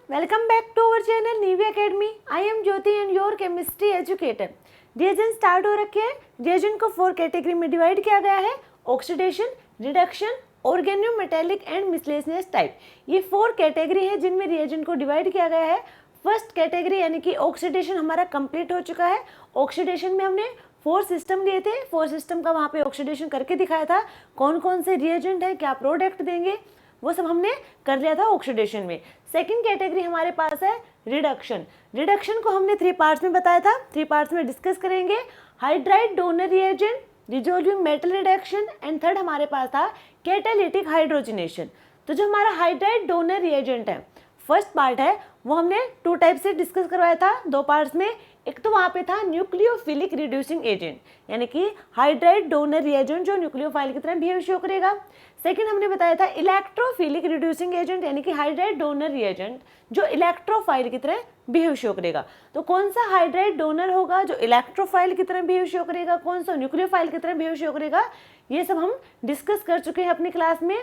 welcome back to our channel Nivy Academy. I am Jyoti and your chemistry educator. Reagent start हो रखे हैं। Reagent को 4 category में divide किया गया है, oxidation, reduction, organometallic and miscellaneous type. ये 4 कैटेगरी है जिनमें रिएजेंट को डिवाइड किया गया है। फर्स्ट कैटेगरी यानी कि ऑक्सीडेशन हमारा कंप्लीट हो चुका है। ऑक्सीडेशन में हमने 4 सिस्टम लिए थे, 4 सिस्टम का वहाँ पे ऑक्सीडेशन करके दिखाया था। कौन कौन से रिएजेंट है, क्या प्रोडक्ट देंगे, वो सब हमने कर लिया था ऑक्सीडेशन में। सेकंड कैटेगरी हमारे पास है रिडक्शन। रिडक्शन को हमने 3 पार्ट्स में बताया था, 3 पार्ट्स में डिस्कस करेंगे। Hydride donor reagent, dissolving metal reduction and third हमारे पास था कैटालिटिक हाइड्रोजनेशन। तो जो हमारा हाइड्राइड डोनर रिएजेंट है, फर्स्ट पार्ट है वो हमने 2 टाइप से डिस्कस करवाया था, 2 पार्ट्स में। एक तो वहाँ पे था न्यूक्लियोफिलिक रिड्यूसिंग एजेंट, यानी कि हाइड्राइड डोनर रिएजेंट जो न्यूक्लियोफाइल की तरह बिहेव शो करेगा। सेकंड हमने बताया था इलेक्ट्रोफिलिक रिड्यूसिंग एजेंट, यानी कि हाइड्राइड डोनर रिएजेंट जो इलेक्ट्रोफाइल की तरह बिहेव शो करेगा। तो कौन सा हाइड्राइड डोनर होगा जो इलेक्ट्रोफाइल की तरह बिहेव शो करेगा, कौन सा न्यूक्लियोफाइल की तरह बिहेव शो करेगा, ये सब हम डिस्कस कर चुके हैं अपनी क्लास में।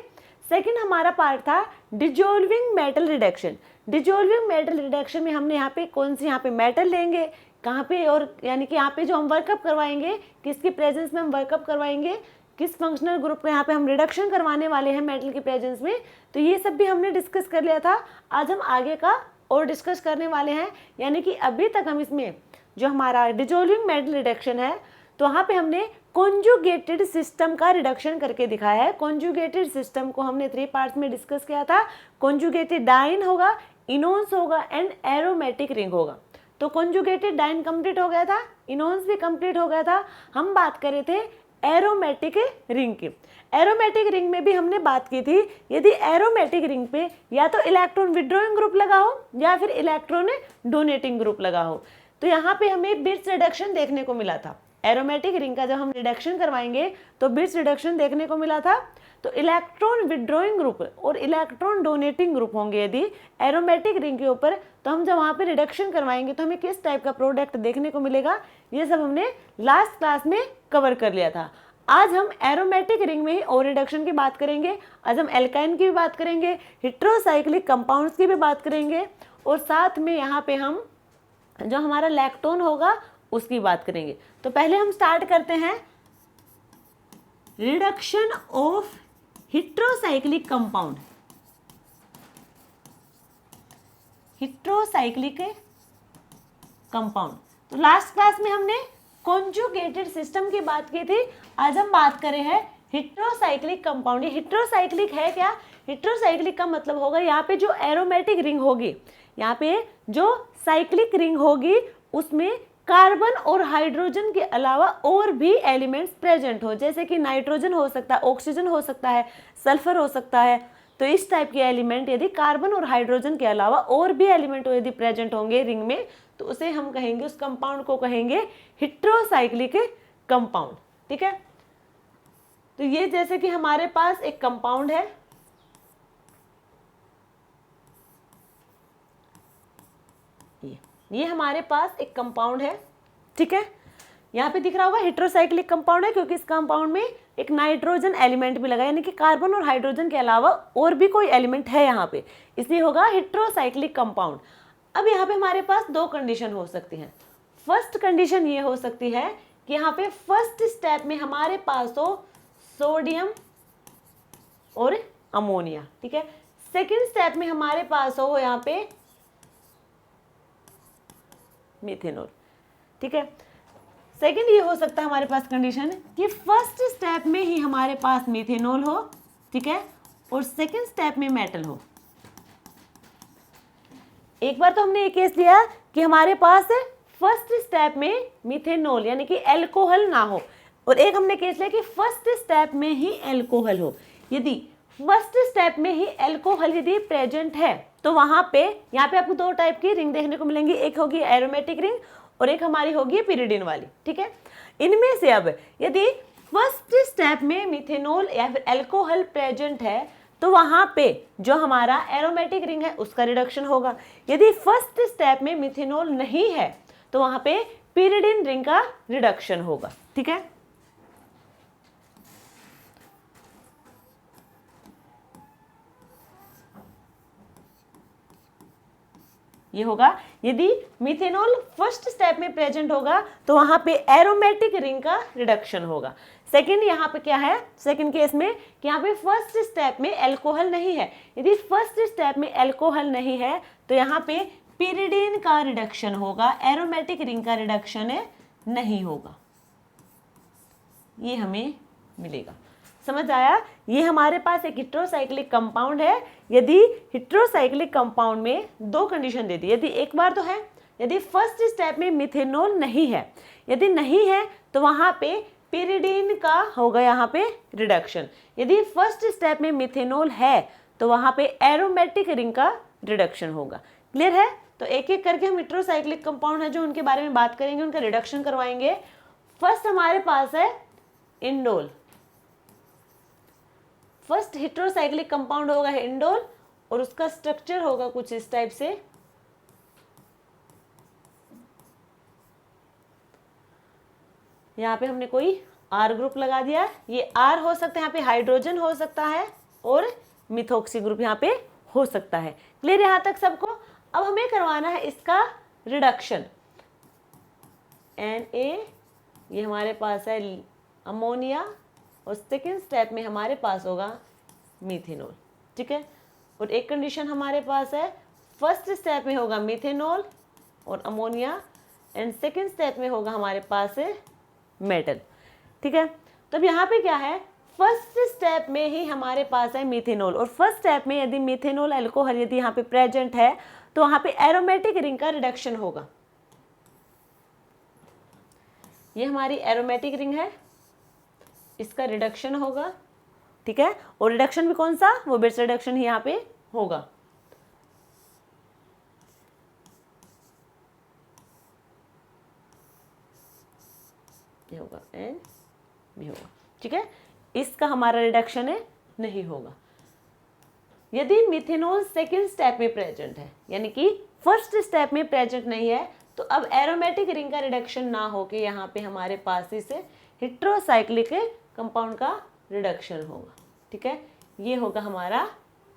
सेकंड हमारा पार्ट था dissolving metal reduction. Dissolving metal reduction में हमने यहाँ पे कौन सी यहाँ पे मेटल लेंगे, कहाँ पे, और यानी कि यहाँ पे जो हम वर्कअप करवाएंगे, किसकी प्रेजेंस में हम वर्कअप करवाएंगे, किस फंक्शनल ग्रुप का यहाँ पे हम रिडक्शन करवाने वाले हैं मेटल की प्रेजेंस में। तो ये सब भी हमने डिस्कस कर लिया था। आज हम आगे का और डिस्कस करने वाले हैं, यानी कि अभी तक हम इसमें जो हमारा डिसॉल्विंग मेटल रिडक्शन है, तो वहाँ पे हमने कॉन्जुगेटेड सिस्टम का रिडक्शन करके दिखाया है। कॉन्जुगेटेड सिस्टम को हमने 3 पार्ट्स में डिस्कस किया था। कॉन्जुगेटेड डाइन होगा, इनोन्स होगा एंड एरोमेटिक रिंग होगा। तो कॉन्जुगेटेड डाइन कंप्लीट हो गया था, इनोन्स भी कंप्लीट हो गया था। हम बात कर रहे थे एरोमेटिक रिंग की। एरोमेटिक रिंग में भी हमने बात की थी, यदि एरोमेटिक रिंग पे या तो इलेक्ट्रॉन विड्रॉइंग ग्रुप लगा हो या फिर इलेक्ट्रॉन डोनेटिंग ग्रुप लगा हो, तो यहाँ पे हमें बिट्स रिडक्शन देखने को मिला था। एरोमेटिक रिंग का जब हम रिडक्शन करवाएंगे तो बिट्स रिडक्शन देखने को मिला था। तो इलेक्ट्रॉन विड्रॉइंग ग्रुप और इलेक्ट्रॉन डोनेटिंग ग्रुप होंगे यदि एरोमेटिक रिंग के ऊपर, तो हम जब वहाँ पे रिडक्शन करवाएंगे तो हमें किस टाइप का प्रोडक्ट देखने को मिलेगा, ये सब हमने लास्ट क्लास में कवर कर लिया था। आज हम एरोमेटिक रिंग में ही और रिडक्शन की बात करेंगे। आज हम एल्काइन की भी बात करेंगे, हेटेरोसाइक्लिक कंपाउंड्स की भी बात करेंगे, और साथ में यहाँ पे हम जो हमारा लैक्टोन होगा उसकी बात करेंगे। तो पहले हम स्टार्ट करते हैं reduction of heterocyclic compound. Heterocyclic compound, तो लास्ट क्लास में हमने कॉन्जुगेटेड सिस्टम की बात की थी। आज हम बात करें हैं हेटेरोसाइक्लिक कंपाउंड। ये हेटेरोसाइक्लिक है क्या? हेटेरोसाइक्लिक का मतलब होगा यहाँ पे जो एरोमेटिक रिंग होगी, यहाँ पे जो साइक्लिक रिंग होगी उसमें कार्बन और हाइड्रोजन के अलावा और भी एलिमेंट्स प्रेजेंट हो, जैसे कि नाइट्रोजन हो सकता है, ऑक्सीजन हो सकता है, सल्फर हो सकता है। तो इस टाइप के एलिमेंट यदि कार्बन और हाइड्रोजन के अलावा और भी एलिमेंट यदि प्रेजेंट होंगे रिंग में, तो उसे हम कहेंगे, उस कंपाउंड को कहेंगे हेटेरोसाइक्लिक कंपाउंड। ठीक है, तो ये जैसे कि हमारे पास एक कंपाउंड है, ये हमारे पास एक कंपाउंड है। ठीक है, यहाँ पे दिख रहा होगा हेटेरोसाइक्लिक कंपाउंड है, क्योंकि इस कंपाउंड में एक नाइट्रोजन एलिमेंट भी लगा, यानी कि कार्बन और हाइड्रोजन के अलावा और भी कोई एलिमेंट है यहाँ पे, इसलिए होगा हेटेरोसाइक्लिक कंपाउंड। अब यहाँ पे हमारे पास 2 कंडीशन हो सकती हैं। फर्स्ट कंडीशन ये हो सकती है कि यहाँ पे फर्स्ट स्टेप में हमारे पास हो सोडियम और अमोनिया। ठीक है, सेकेंड स्टेप में हमारे पास हो यहाँ पे मिथेनॉल। ठीक है, सेकंड ये हो सकता है हमारे पास कंडीशन कि फर्स्ट स्टेप में ही हमारे पास मिथेनॉल हो, ठीक है, और सेकंड स्टेप में मेटल हो। एक बार तो हमने ये केस लिया कि हमारे पास फर्स्ट स्टेप में मिथेनॉल यानी कि अल्कोहल ना हो, और एक हमने केस लिया कि फर्स्ट स्टेप में ही अल्कोहल हो। यदि फर्स्ट स्टेप में ही अल्कोहल यदि प्रेजेंट है तो वहां पे, यहाँ पे आपको 2 टाइप की रिंग देखने को मिलेंगी, एक होगी एरोमेटिक रिंग और एक हमारी होगी पिरिडिन वाली। ठीक है, इनमें से अब यदि फर्स्ट स्टेप में मिथेनॉल या फिर अल्कोहल प्रेजेंट है तो वहां पे जो हमारा एरोमेटिक रिंग है उसका रिडक्शन होगा। यदि फर्स्ट स्टेप में मिथेनॉल नहीं है तो वहां पे पिरिडिन रिंग का रिडक्शन होगा। ठीक है, ये होगा। यदि मिथेनॉल फर्स्ट स्टेप में प्रेजेंट होगा तो वहां पे एरोमेटिक रिंग का रिडक्शन होगा। सेकंड यहाँ पे क्या है, सेकंड केस में कि यहाँ पे फर्स्ट स्टेप में अल्कोहल नहीं है। यदि फर्स्ट स्टेप में अल्कोहल नहीं है तो यहाँ पे पिरिडीन का रिडक्शन होगा, एरोमेटिक रिंग का रिडक्शन नहीं होगा। ये हमें मिलेगा। समझ आया? ये हमारे पास एक हेट्रोसाइक्लिक कंपाउंड है। यदि हेट्रोसाइक्लिक कंपाउंड में दो कंडीशन दे दी, यदि एक बार तो है, यदि फर्स्ट स्टेप में मिथेनॉल नहीं है, यदि नहीं है तो वहां पे पिरिडीन का होगा यहाँ पे रिडक्शन। यदि फर्स्ट स्टेप में मिथेनॉल है तो वहां पे एरोमेटिक रिंग का रिडक्शन होगा। क्लियर है? तो एक एक करके हम हेट्रोसाइक्लिक कंपाउंड है जो उनके बारे में बात करेंगे, उनका रिडक्शन करवाएंगे। फर्स्ट हमारे पास है इंडोल। फर्स्ट हेट्रोसाइक्लिक कंपाउंड होगा इंडोल और उसका स्ट्रक्चर होगा कुछ इस टाइप से। यहाँ पे हमने कोई आर ग्रुप लगा दिया। ये आर हो सकता है, यहाँ पे हाइड्रोजन हो सकता है और मिथोक्सी ग्रुप यहाँ पे हो सकता है। क्लियर यहाँ तक सबको? अब हमें करवाना है इसका रिडक्शन। Na ये हमारे पास है अमोनिया और सेकेंड स्टेप में हमारे पास होगा मिथेनॉल। ठीक है? और एक कंडीशन हमारे पास है, फर्स्ट स्टेप में होगा मिथेनॉल और अमोनिया एंड सेकेंड स्टेप में होगा हमारे पास मेटल। ठीक है? तो अब यहाँ पे क्या है, फर्स्ट स्टेप में ही हमारे पास है मिथेनॉल और फर्स्ट स्टेप में यदि मिथेनॉल अल्कोहल यदि यहाँ पे प्रेजेंट है तो वहाँ पे एरोमेटिक रिंग का रिडक्शन होगा। ये हमारी एरोमेटिक रिंग है, इसका रिडक्शन होगा। ठीक है? और रिडक्शन भी कौन सा, वो बिट्स रिडक्शन ही यहाँ पे होगा। ये होगा एन भी होगा। ठीक है? इसका हमारा रिडक्शन नहीं होगा। यदि मिथेनॉल सेकेंड स्टेप में प्रेजेंट है, यानी कि फर्स्ट स्टेप में प्रेजेंट नहीं है, तो अब एरोमेटिक रिंग का रिडक्शन ना होके यहाँ पे हमारे पास इसे हेट्रोसाइक्लिक कंपाउंड का रिडक्शन होगा। ठीक है? ये होगा हमारा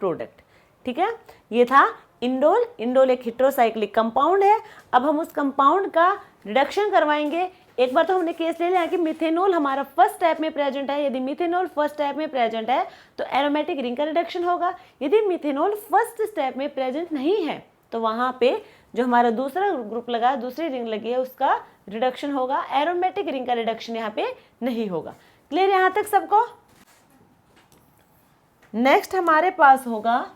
प्रोडक्ट। ठीक है? ये था इंडोल। इंडोल एक हेट्रोसाइक्लिक कंपाउंड है। अब हम उस कंपाउंड का रिडक्शन करवाएंगे। एक बार तो हमने केस ले लिया कि मिथेनॉल हमारा फर्स्ट स्टेप में प्रेजेंट है। यदि मिथेनॉल फर्स्ट स्टेप में प्रेजेंट है तो एरोमेटिक रिंग का रिडक्शन होगा। यदि मिथेनॉल फर्स्ट स्टेप में प्रेजेंट नहीं है तो वहां पे जो हमारा दूसरा ग्रुप लगा है, दूसरी रिंग लगी है, उसका रिडक्शन होगा। एरोमेटिक रिंग का रिडक्शन यहाँ पे नहीं होगा। क्लियर यहाँ तक सबको? नेक्स्ट हमारे पास होगा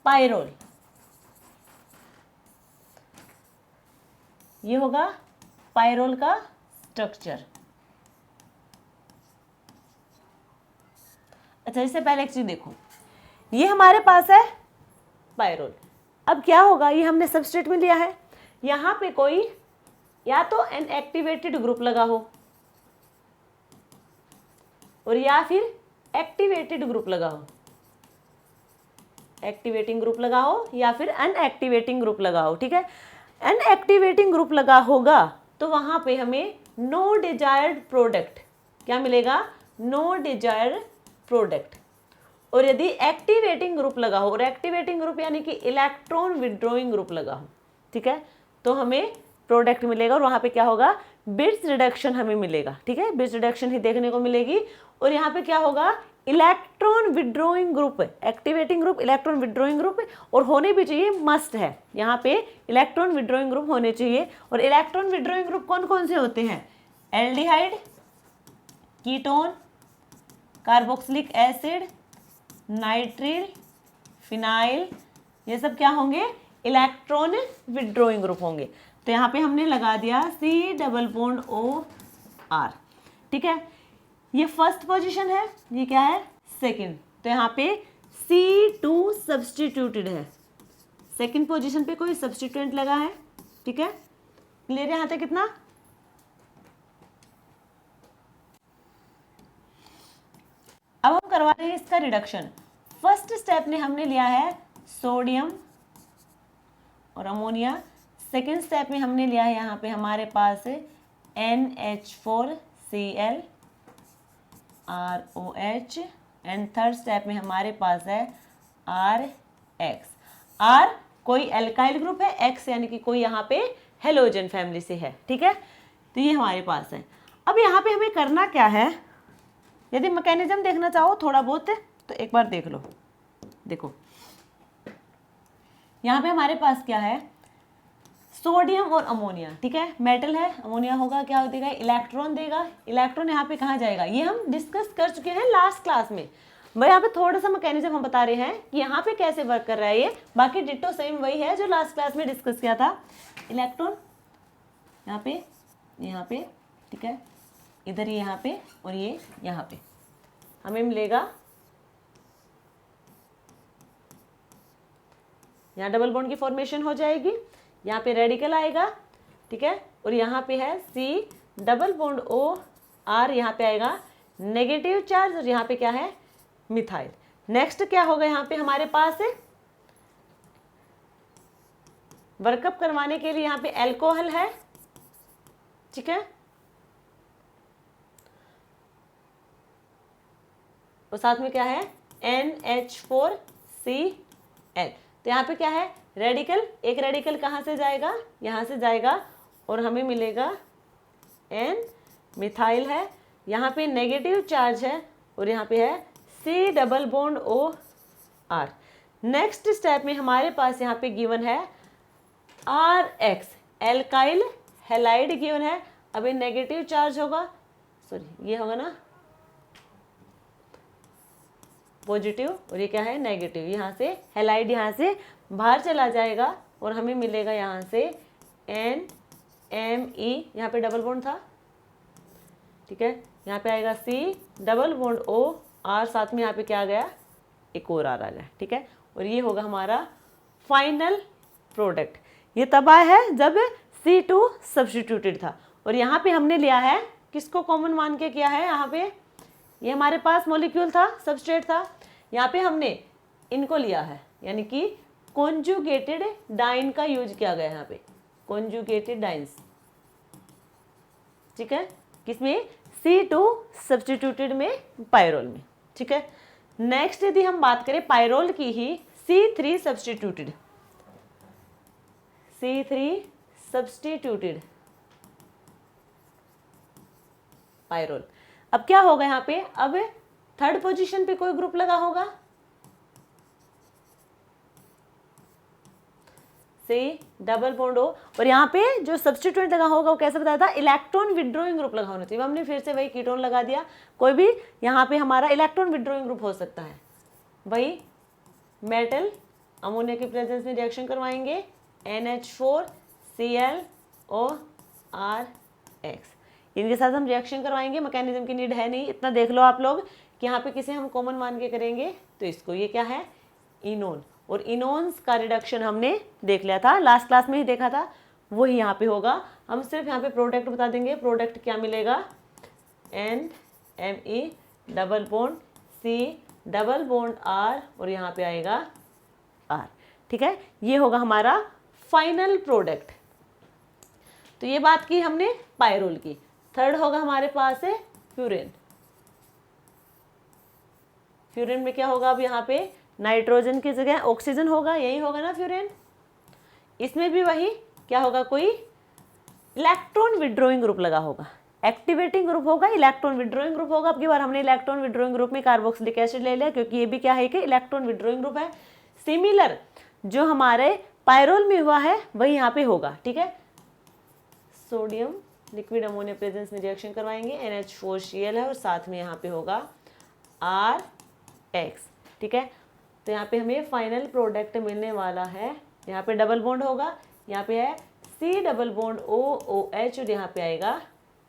पायरोल। ये होगा पायरोल का स्ट्रक्चर। अच्छा, इससे पहले एक चीज देखो, ये हमारे पास है पायरोल। अब क्या होगा, ये हमने सबस्ट्रेट में लिया है, यहां पे कोई या तो एन एक्टिवेटेड ग्रुप लगा हो और या फिर एक्टिवेटेड ग्रुप लगा हो, एक्टिवेटिंग ग्रुप लगा हो या फिर अनएक्टिवेटिंग ग्रुप लगा हो। ठीक है? अनएक्टिवेटिंग ग्रुप लगा होगा तो वहां पे हमें नो डिजायर्ड प्रोडक्ट क्या मिलेगा, नो डिजायर्ड प्रोडक्ट। और यदि एक्टिवेटिंग ग्रुप लगा हो, और एक्टिवेटिंग ग्रुप यानी कि इलेक्ट्रॉन विड्रॉइंग ग्रुप लगा हो, ठीक है, तो हमें प्रोडक्ट मिलेगा और वहां पे क्या होगा, बिट्स रिडक्शन हमें मिलेगा। ठीक है? बिट्स रिडक्शन ही देखने को मिलेगी। और यहाँ पे क्या होगा, electron withdrawing group, activating group, electron withdrawing group, और होने भी चाहिए, मस्ट है, यहाँ पे इलेक्ट्रॉन विड्रॉइंग ग्रुप होने चाहिए। और इलेक्ट्रॉन विड्रॉइंग ग्रुप कौन कौन से होते हैं, aldehyde, ketone, carboxylic acid, nitrile, phenyl, ये सब क्या होंगे, इलेक्ट्रॉन विड्रॉइंग ग्रुप होंगे। तो यहाँ पे हमने लगा दिया C+O(R). ठीक है? ये फर्स्ट पोजीशन है, ये क्या है, सेकंड। तो यहाँ पे C2 सब्सटीट्यूटेड है, सेकंड पोजीशन पे कोई सब्सटीट्यूएंट लगा है। ठीक है? क्लियर है यहाँ तक कितना? अब हम करवा रहे हैं इसका रिडक्शन। फर्स्ट स्टेप में हमने लिया है सोडियम और अमोनिया, सेकेंड स्टेप में हमने लिया है यहाँ पे हमारे पास NH4Cl ROH, and third step में हमारे पास है RX। आर कोई एल्काइल ग्रुप है, एक्स यानी कि कोई यहाँ पे हेलोजन फैमिली से है, ठीक है। तो ये हमारे पास है। अब यहाँ पे हमें करना क्या है, यदि मैकेनिज्म देखना चाहो थोड़ा बहुत तो एक बार देख लो। देखो यहाँ पे हमारे पास क्या है, सोडियम और अमोनिया, ठीक है, मेटल है, अमोनिया होगा, क्या देगा, इलेक्ट्रॉन देगा। इलेक्ट्रॉन यहाँ पे कहाँ जाएगा, ये हम डिस्कस कर चुके हैं लास्ट क्लास में। मैं यहाँ पे थोड़ा सा मैकेनिज्म हम बता रहे हैं कि यहाँ पे कैसे वर्क कर रहा है ये, बाकी डिट्टो सेम वही है जो लास्ट क्लास में डिस्कस किया था। इलेक्ट्रॉन यहाँ पे, ठीक है, इधर ये यहाँ पे और ये यहाँ पे हमें मिलेगा, यहाँ डबल बॉन्ड की फॉर्मेशन हो जाएगी, यहाँ पे रेडिकल आएगा, ठीक है, और यहाँ पे है C double bond O R, यहाँ पे आएगा नेगेटिव चार्ज और यहाँ पे क्या है, मिथाइल। नेक्स्ट क्या होगा, यहाँ पे हमारे पास है वर्कअप करवाने के लिए यहाँ पे एल्कोहल है, ठीक है, और साथ में क्या है NH4Cl। तो यहाँ पे क्या है, रेडिकल, एक रेडिकल कहाँ से जाएगा, यहाँ से जाएगा और हमें मिलेगा N, मिथाइल है, यहाँ पे नेगेटिव चार्ज है और यहाँ पे है C double bond O R। Next step में हमारे पास यहाँ पे गिवन है RX, एल्काइल हैलाइड गिवन है। अभी नेगेटिव चार्ज होगा, सॉरी ये होगा ना पॉजिटिव और ये क्या है नेगेटिव, यहाँ से हैलाइड यहाँ से बाहर चला जाएगा और हमें मिलेगा यहाँ से NMe, यहाँ पे डबल बॉन्ड था, ठीक है, यहाँ पे आएगा C double bond O R, साथ में यहाँ पे क्या आ गया, एक और आ गया, ठीक है, और ये होगा हमारा फाइनल प्रोडक्ट। ये तब आया है जब C2 सब्स्टिट्यूटेड था और यहाँ पे हमने लिया है किसको कॉमन मान के किया है, यहाँ पे ये हमारे पास मॉलिक्यूल था, सबस्ट्रेट था, यहाँ पे हमने इनको लिया है, यानी कि कॉन्जुगेटेड डाइन का यूज किया गया है यहाँ पे, कॉन्जुगेटेड डाइन्स, ठीक है, किसमें, C2 सब्स्टिट्यूटेड में, पायरोल में, ठीक है। नेक्स्ट यदि हम बात करें पायरोल की ही, C3 substituted, C3 substituted pyrrole. अब क्या होगा यहाँ पे, अब थर्ड पोजीशन पे कोई ग्रुप लगा होगा, C डबल बॉन्ड O, और यहाँ पे जो सब्स्टिट्यूएंट लगा होगा वो कैसे बताया था, इलेक्ट्रॉन विड्रॉइंग ग्रुप लगा होना चाहिए, हमने फिर से वही कीटोन लगा दिया। कोई भी यहाँ पे हमारा इलेक्ट्रॉन विड्रॉइंग ग्रुप हो सकता है, वही मेटल अमोनिया की प्रेजेंस में रिएक्शन करवाएंगे, NH4Cl इनके साथ हम रिएक्शन करवाएंगे। मैकेनिज्म की नीड है नहीं, इतना देख लो आप लोग कि यहाँ पे किसे हम कॉमन मान के करेंगे, तो इसको, ये क्या है, इनोन, और इनोन्स का रिडक्शन हमने देख लिया था, लास्ट क्लास में ही देखा था, वही यहाँ पे होगा। हम सिर्फ यहाँ पे प्रोडक्ट बता देंगे, प्रोडक्ट क्या मिलेगा, NMe double bond C double bond R और यहाँ पे आएगा R, ठीक है, ये होगा हमारा फाइनल प्रोडक्ट। तो ये बात की हमने पायरोल की। थर्ड होगा हमारे पास है फ्यूरेन। फ्यूरेन में क्या होगा, अब यहाँ पे नाइट्रोजन की जगह ऑक्सीजन होगा, यही होगा ना फ्यूरेन। इसमें भी वही क्या होगा, कोई इलेक्ट्रॉन विड्रॉइंग ग्रुप लगा होगा, एक्टिवेटिंग ग्रुप होगा, इलेक्ट्रॉन विड्रॉइंग ग्रुप होगा। अब की बार हमने इलेक्ट्रॉन विड्रॉइंग ग्रुप में कार्बोक्सिलिक एसिड ले लिया, क्योंकि ये भी क्या है कि इलेक्ट्रॉन विड्रॉइंग ग्रुप है। सिमिलर जो हमारे पायरोल में हुआ है वही यहाँ पे होगा, ठीक है। सोडियम लिक्विड अमोनिया प्रेजेंस में रिएक्शन करवाएंगे, NH4Cl है और साथ में यहाँ पे होगा RX, ठीक है। तो यहाँ पे हमें फाइनल प्रोडक्ट मिलने वाला है, यहाँ पे डबल बॉन्ड होगा, यहाँ पे है C डबल बॉन्ड OOH और यहाँ पे आएगा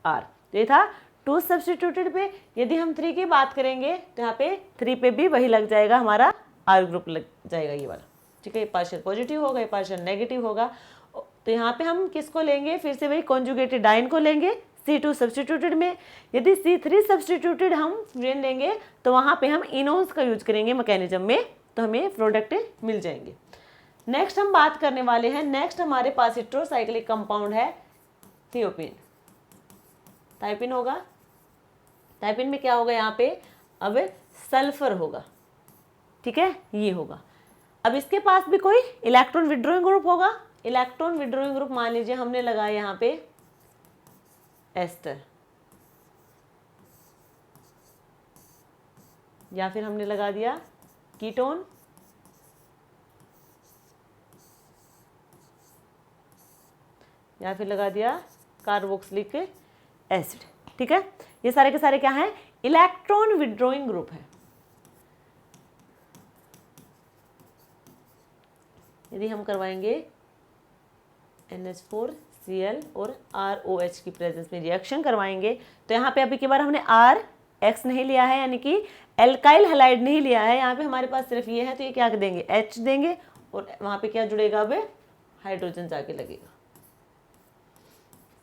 R। तो ये था 2 सब्स्टिट्यूटेड पे। यदि हम 3 की बात करेंगे तो यहाँ पे 3 पे भी वही लग जाएगा, हमारा R ग्रुप लग जाएगा ये वाला, ठीक है। ये पार्शियल पॉजिटिव होगा, ये पार्शियल नेगेटिव होगा। तो यहाँ पे हम किसको लेंगे, फिर से वही कॉन्जुगेटेड डाइन को लेंगे C2 सब्स्टिट्यूटेड में। यदि C3 सब्स्टिट्यूटेड हम फ्यूरेन लेंगे तो वहाँ पे हम इनोन्स का यूज करेंगे मैकेनिज्म में, तो हमें प्रोडक्ट मिल जाएंगे। नेक्स्ट हम बात करने वाले हैं, नेक्स्ट हमारे पास हेटेरोसाइक्लिक कंपाउंड है थियोपिन। थायोपिन होगा, थायोपिन में क्या होगा, यहाँ पे अब सल्फर होगा, ठीक है, ये होगा। अब इसके पास भी कोई इलेक्ट्रॉन विड्रॉइंग ग्रुप होगा। इलेक्ट्रॉन विड्रॉइंग ग्रुप मान लीजिए हमने लगाया यहाँ पे एस्टर, या फिर हमने लगा दिया कीटोन, या फिर लगा दिया कार्बोक्सिलिक एसिड। ठीक है, ये सारे के सारे क्या हैं, इलेक्ट्रॉन विड्रॉइंग ग्रुप है। यदि हम करवाएंगे NH4Cl और ROH की प्रेजेंस में रिएक्शन करवाएंगे तो यहाँ पे अभी की बार हमने RX नहीं लिया है, यानी कि एल्काइल हैलाइड नहीं लिया है। यहाँ पे हमारे पास सिर्फ ये है, तो ये क्या देंगे, H देंगे, और वहाँ पे क्या जुड़ेगा, अब हाइड्रोजन जाके लगेगा,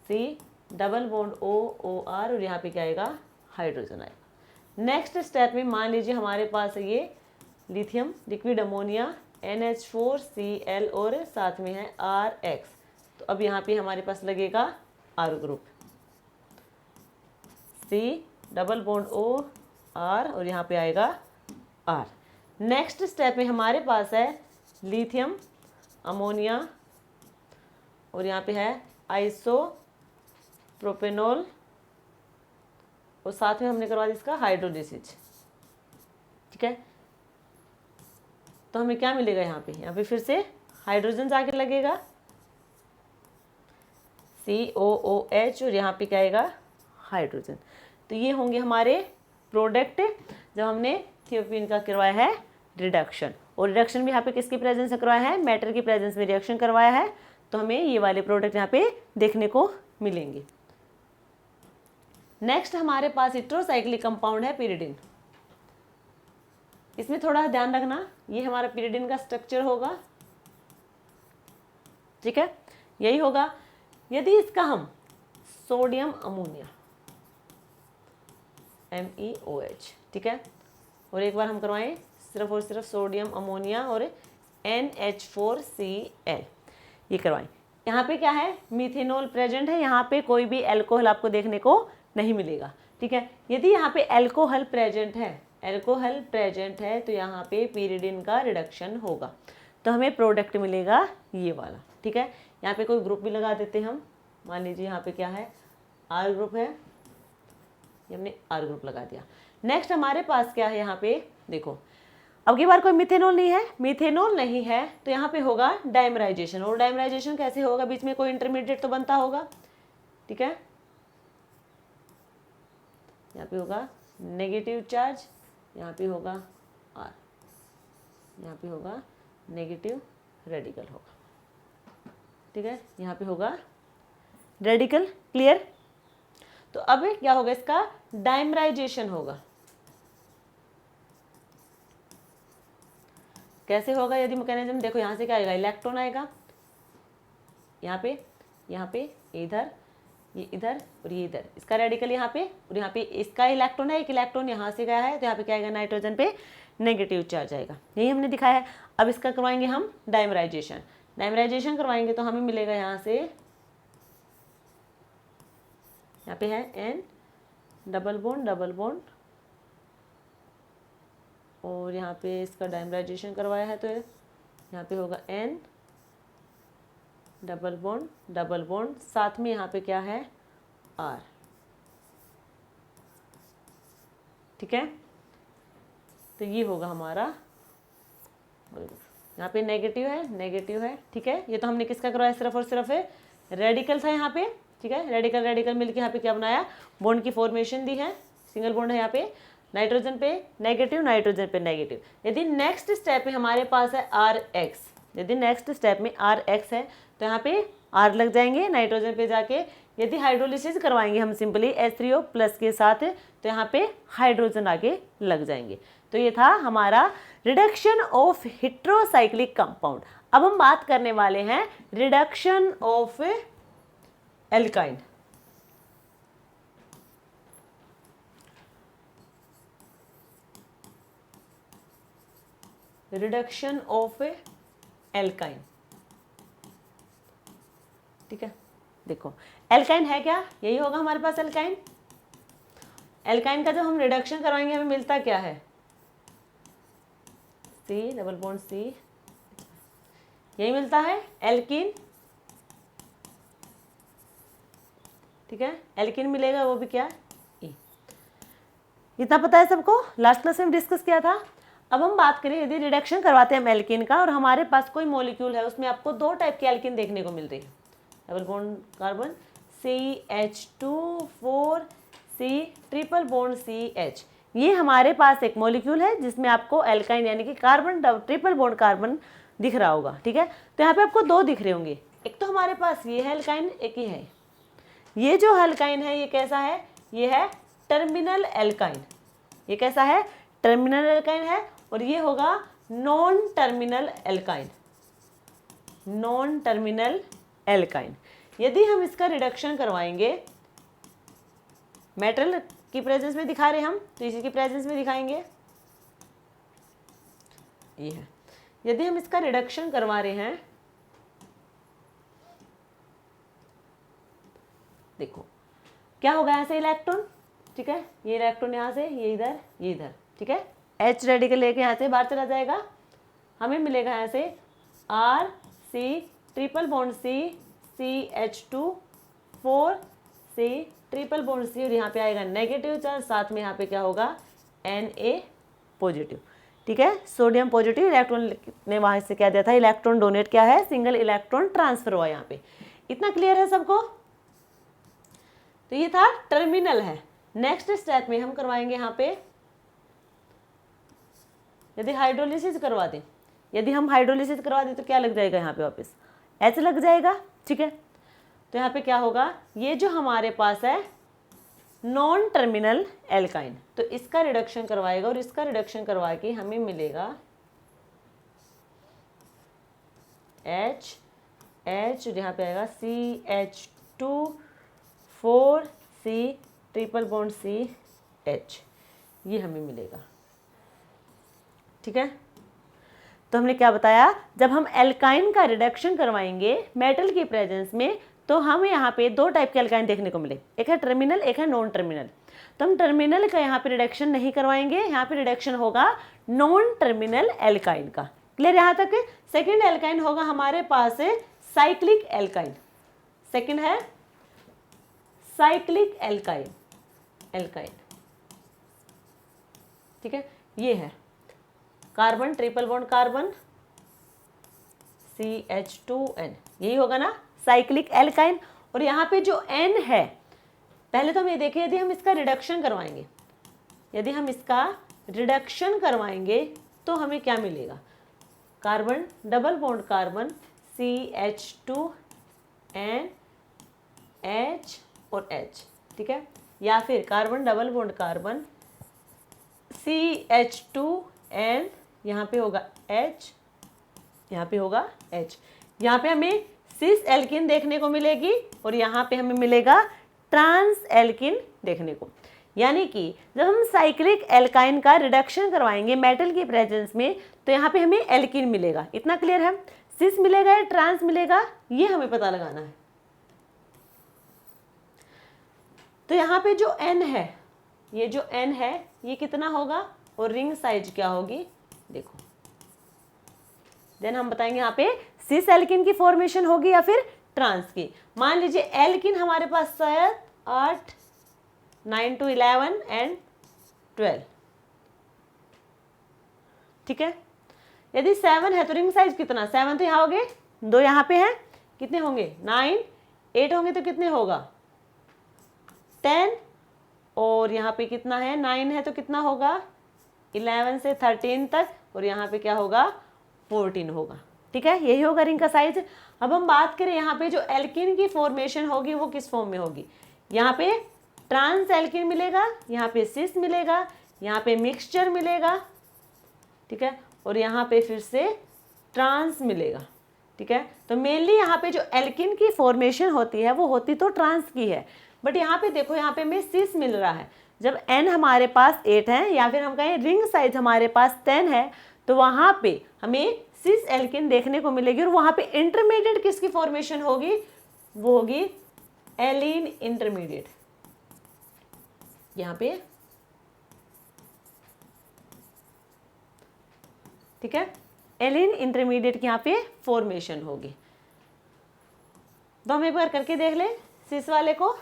C डबल बॉन्ड OR, और यहाँ पे क्या आएगा, हाइड्रोजन आएगा। नेक्स्ट स्टेप में मान लीजिए हमारे पास है ये लिथियम लिक्विड अमोनिया NH4Cl और साथ में है RX, तो अब यहाँ पे हमारे पास लगेगा R group, C double bond OR, और यहाँ पे आएगा R। नेक्स्ट स्टेप में हमारे पास है लिथियम अमोनिया, और यहाँ पे है आइसोप्रोपेनॉल, और साथ में हमने करवा दिया इसका हाइड्रोलिसिस। ठीक है, तो हमें क्या मिलेगा, यहाँ पे फिर से हाइड्रोजन जाके लगेगा COOH, और यहाँ पे क्या आएगा, हाइड्रोजन। तो ये होंगे हमारे प्रोडक्ट जब हमने थियोपिन का करवाया है रिडक्शन, और रिडक्शन भी यहाँ पे किसकी प्रेजेंस में करवाया है, मैटर की प्रेजेंस में रिएक्शन करवाया है, तो हमें ये वाले प्रोडक्ट यहाँ पे देखने को मिलेंगे। नेक्स्ट हमारे पास हेटेरोसाइक्लिक कंपाउंड है पिरिडिन। इसमें थोड़ा ध्यान रखना, ये हमारा पिरिडिन का स्ट्रक्चर होगा। ठीक है, यही होगा। यदि इसका हम सोडियम अमोनिया MEOH, ठीक है, और एक बार हम करवाएं सिर्फ और सिर्फ सोडियम अमोनिया और NH4Cl, ये करवाएं। यहाँ पे क्या है, मिथेनॉल प्रेजेंट है, यहाँ पे कोई भी अल्कोहल आपको देखने को नहीं मिलेगा। ठीक है, यदि यहाँ पे अल्कोहल प्रेजेंट है तो यहाँ पे पिरिडिन का रिडक्शन होगा, तो हमें प्रोडक्ट मिलेगा ये वाला। ठीक है, यहाँ पे कोई ग्रुप भी लगा देते हैं हम, मान लीजिए यहाँ पे क्या है, R ग्रुप है, ये हमने R ग्रुप लगा दिया। नेक्स्ट हमारे पास क्या है, यहाँ पे देखो, अब की बार कोई मिथेनॉल नहीं है, तो यहाँ पे होगा डाइमराइजेशन। और डाइमराइजेशन कैसे होगा, बीच में कोई इंटरमीडिएट तो बनता होगा। ठीक है, यहाँ पे होगा नेगेटिव चार्ज, यहाँ पे होगा R, यहाँ पे होगा नेगेटिव रेडिकल होगा। ठीक है, यहाँ पे होगा रेडिकल। क्लियर, तो अब क्या होगा, इसका डाइमराइजेशन होगा। कैसे होगा, यदि मैकेनिज्म देखो, यहाँ से क्या आएगा, इलेक्ट्रॉन आएगा, यहाँ पे इधर, ये इधर और ये इधर, इसका रेडिकल यहाँ पे, और यहाँ पे इसका इलेक्ट्रॉन है, एक इलेक्ट्रॉन यहाँ से गया है, तो यहाँ पे क्या आएगा, नाइट्रोजन पे नेगेटिव चार्ज आएगा। यही हमने दिखाया है। अब इसका करवाएंगे हम डाइमराइजेशन करवाएंगे, तो हमें मिलेगा यहाँ से, यहाँ पे है N डबल बॉन्ड, और यहाँ पे इसका डाइमराइजेशन करवाया है, तो यहाँ पे होगा N डबल बॉन्ड, साथ में यहाँ पे क्या है, R। ठीक है, तो ये होगा हमारा, यहाँ पे नेगेटिव है। ठीक है, ये तो हमने किसका करवाया, सिर्फ और सिर्फ है रेडिकल था यहाँ पे। ठीक है, रेडिकल मिलके यहाँ पे क्या बनाया, बॉन्ड की फॉर्मेशन दी है, सिंगल बॉन्ड है यहाँ पे, नाइट्रोजन पे नेगेटिव। यदि नेक्स्ट स्टेप में हमारे पास है RX, है तो यहाँ पे R लग जाएंगे नाइट्रोजन पे जाके। यदि हाइड्रोलिसिस करवाएंगे हम सिंपली H3O प्लस के साथ, तो यहाँ पे हाइड्रोजन आगे लग जाएंगे। तो ये था हमारा रिडक्शन ऑफ हेटेरोसाइक्लिक कंपाउंड। अब हम बात करने वाले हैं reduction of alkyne. Reduction of alkyne. ठीक है, देखो एल्काइन है क्या, यही होगा हमारे पास एल्काइन। एल्काइन का जब हम रिडक्शन करवाएंगे हमें मिलता क्या है, C डबल बॉन्ड C यही मिलता है एल्कीन, ठीक है, एल्कीन मिलेगा, वो भी क्या, ई। इतना पता है सबको, लास्ट क्लास में डिस्कस किया था। अब हम बात करें यदि रिडक्शन करवाते हैं हम एल्कीन का और हमारे पास कोई मॉलिक्यूल है, उसमें आपको दो टाइप की एल्कीन देखने को मिल रही है, double bond carbon CH2 4C triple bond CH, ये हमारे पास एक मॉलिक्यूल है जिसमें आपको एल्काइन यानी कि कार्बन ट्रिपल बॉन्ड कार्बन दिख रहा होगा, ठीक है। तो यहाँ पे आपको दो दिख रहे होंगे, एक तो हमारे पास ये है एल्काइन, एक ही है ये जो एल्काइन है, ये कैसा है, ये है टर्मिनल एल्काइन, ये कैसा है, टर्मिनल एल्काइन है, और ये होगा non terminal alkyne, non terminal alkyne. यदि हम इसका रिडक्शन करवाएंगे, मेटल की प्रेजेंस में दिखा रहे हम, तो इसी की प्रेजेंस में दिखाएंगे, ये है। यदि हम इसका रिडक्शन करवा रहे हैं, देखो क्या होगा, यहाँ से इलेक्ट्रॉन, ठीक है, ये इलेक्ट्रॉन यहाँ से, ये इधर, ये इधर, ठीक है, H रेडिकल लेके यहाँ से बाहर चला जाएगा, हमें मिलेगा यहाँ से RC triple bond C CH2 4C triple bond C, और यहाँ पे आएगा नेगेटिव चार्ज, साथ में यहाँ पे क्या होगा, Na पॉजिटिव, ठीक है, सोडियम पॉजिटिव, इलेक्ट्रॉन ने वहाँ से क्या दिया था, इलेक्ट्रॉन डोनेट क्या है, सिंगल इलेक्ट्रॉन ट्रांसफर हुआ यहाँ पे। इतना क्लियर है सबको। तो ये था टर्मिनल है। नेक्स्ट स्टेप में हम करवाएंगे यहाँ पे, यदि हाइड्रोलिसिस करवा दें, यदि हम हाइड्रोलिसिस करवा दें तो क्या लग जाएगा यहाँ पे, वापस H लग जाएगा, ठीक है। तो यहाँ पे क्या होगा, ये जो हमारे पास है नॉन टर्मिनल एल्काइन, तो इसका रिडक्शन करवाएगा और इसका रिडक्शन करवा के हमें मिलेगा H और यहाँ पे आएगा CH2 4C triple bond CH, ये हमें मिलेगा, ठीक है। तो हमने क्या बताया, जब हम एल्काइन का रिडक्शन करवाएंगे मेटल की प्रेजेंस में, तो हमें यहाँ पे दो टाइप के एल्काइन देखने को मिले, एक है टर्मिनल, एक है नॉन टर्मिनल। तो हम टर्मिनल का यहाँ पे रिडक्शन नहीं करवाएंगे, यहाँ पे रिडक्शन होगा नॉन टर्मिनल एल्काइन का। क्लियर यहाँ तक। सेकेंड एल्काइन होगा हमारे पास साइक्लिक एल्काइन, सेकेंड है साइक्लिक एल्काइन, एल्काइन, ठीक है। ये है carbon triple bond carbon CH2N, यही होगा ना साइक्लिक एल्काइन। और यहाँ पे जो N है, पहले तो हम ये देखें, यदि हम इसका रिडक्शन करवाएंगे, यदि हम इसका रिडक्शन करवाएंगे तो हमें क्या मिलेगा, carbon double bond carbon CH2N H और H, ठीक है, या फिर carbon double bond carbon CH2N, यहाँ पे होगा H, यहाँ पे होगा H, यहाँ पे हमें सिस एल्किन देखने को मिलेगी और यहाँ पे हमें मिलेगा ट्रांस एल्किन देखने को। यानी कि जब हम साइक्लिक एल्काइन का रिडक्शन करवाएंगे मेटल की प्रेजेंस में, तो यहाँ पे हमें एल्किन मिलेगा। इतना क्लियर है। सिस मिलेगा या ट्रांस मिलेगा, ये हमें पता लगाना है। तो यहाँ पे जो N है, ये जो N है ये कितना होगा और रिंग साइज क्या होगी, देखो। देन हम बताएंगे यहाँ पे सिस एल्किन की फॉर्मेशन होगी या फिर ट्रांस की। मान लीजिए एल्किन हमारे पास शायद 8, 9 to 11 and 12, ठीक है। यदि 7 है तो रिंग साइज कितना, 7 तो यहाँ हो गए, 2 यहाँ पे हैं, कितने होंगे 9, 8 होंगे तो कितने होगा 10, और यहाँ पे कितना है 9 है तो कितना होगा 11 से 13 तक, और यहाँ पे क्या होगा 14 होगा, ठीक है। यही होगा रिंग का साइज। अब हम बात करें यहाँ पे जो एल्किन की फॉर्मेशन होगी वो किस फॉर्म में होगी, यहाँ पे ट्रांस एल्किन मिलेगा, यहाँ पे सिस मिलेगा, यहाँ पे मिक्सचर मिलेगा, ठीक है, और यहाँ पे फिर से ट्रांस मिलेगा, ठीक है। तो मेनली यहाँ पे जो एल्किन की फॉर्मेशन होती है वो होती तो ट्रांस की है, बट यहाँ पे देखो यहाँ पे हमें सिस मिल रहा है। जब n हमारे पास 8 है या फिर हम कहें रिंग साइज हमारे पास 10 है, तो वहाँ पे हमें सिस एल्किन देखने को मिलेगी, और वहाँ पे इंटरमीडिएट किसकी फॉर्मेशन होगी, वो होगी एलीन इंटरमीडिएट, यहाँ पे, ठीक है। एलिन इंटरमीडिएट की यहाँ पे फॉर्मेशन होगी। तो हम एक बार करके देख लें सिस वाले को।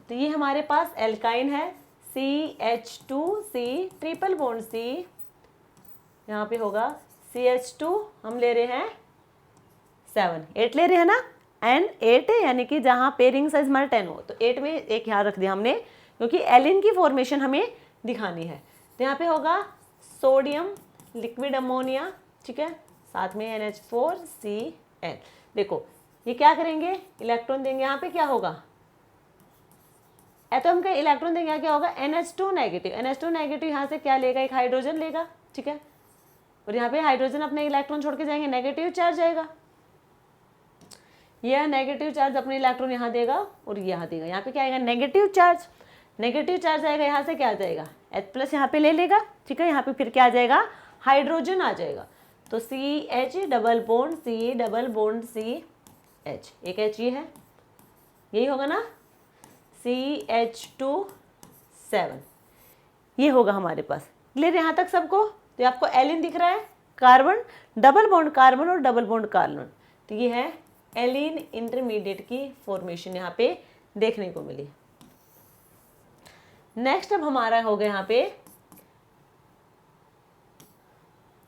तो ये हमारे पास एल्काइन है CH2C ट्रिपल बॉन्ड C, यहाँ पे होगा CH2, हम ले रहे हैं 8 ले रहे हैं ना, एंड 8 यानी कि जहाँ पे रिंग साइज हमारा 10 हो, तो 8 में एक यहाँ रख दिया हमने क्योंकि एलिन की फॉर्मेशन हमें दिखानी है। तो यहाँ पे होगा सोडियम लिक्विड अमोनिया, ठीक है, साथ में NH4Cl। देखो ये क्या करेंगे, इलेक्ट्रॉन देंगे, यहाँ पे क्या होगा, एटम का इलेक्ट्रॉन देंगे, यहाँ क्या होगा NH2 नेगेटिव। NH2 नेगेटिव यहाँ से क्या लेगा, एक हाइड्रोजन लेगा, ठीक है, और यहाँ पे हाइड्रोजन अपने इलेक्ट्रॉन छोड़ के जाएंगे, नेगेटिव चार्ज आएगा। यह नेगेटिव चार्ज अपने इलेक्ट्रॉन यहाँ देगा और यहाँ देगा, यहाँ पे क्या आएगा नेगेटिव चार्ज। नेगेटिव चार्ज आएगा, यहाँ से क्या आ जाएगा H+ यहाँ पे ले लेगा, ठीक है, यहाँ पे फिर क्या आ जाएगा हाइड्रोजन आ जाएगा। तो CH double bond C double bond CH, एक H ये है, यही होगा ना, CH2 ये होगा हमारे पास। क्लियर यहाँ तक सबको। तो आपको एलिन दिख रहा है, कार्बन डबल बॉन्ड कार्बन और डबल बॉन्ड कार्बन, तो ये है एलिन इंटरमीडिएट की फॉर्मेशन यहाँ पे देखने को मिली। नेक्स्ट अब हमारा हो गया यहाँ पे,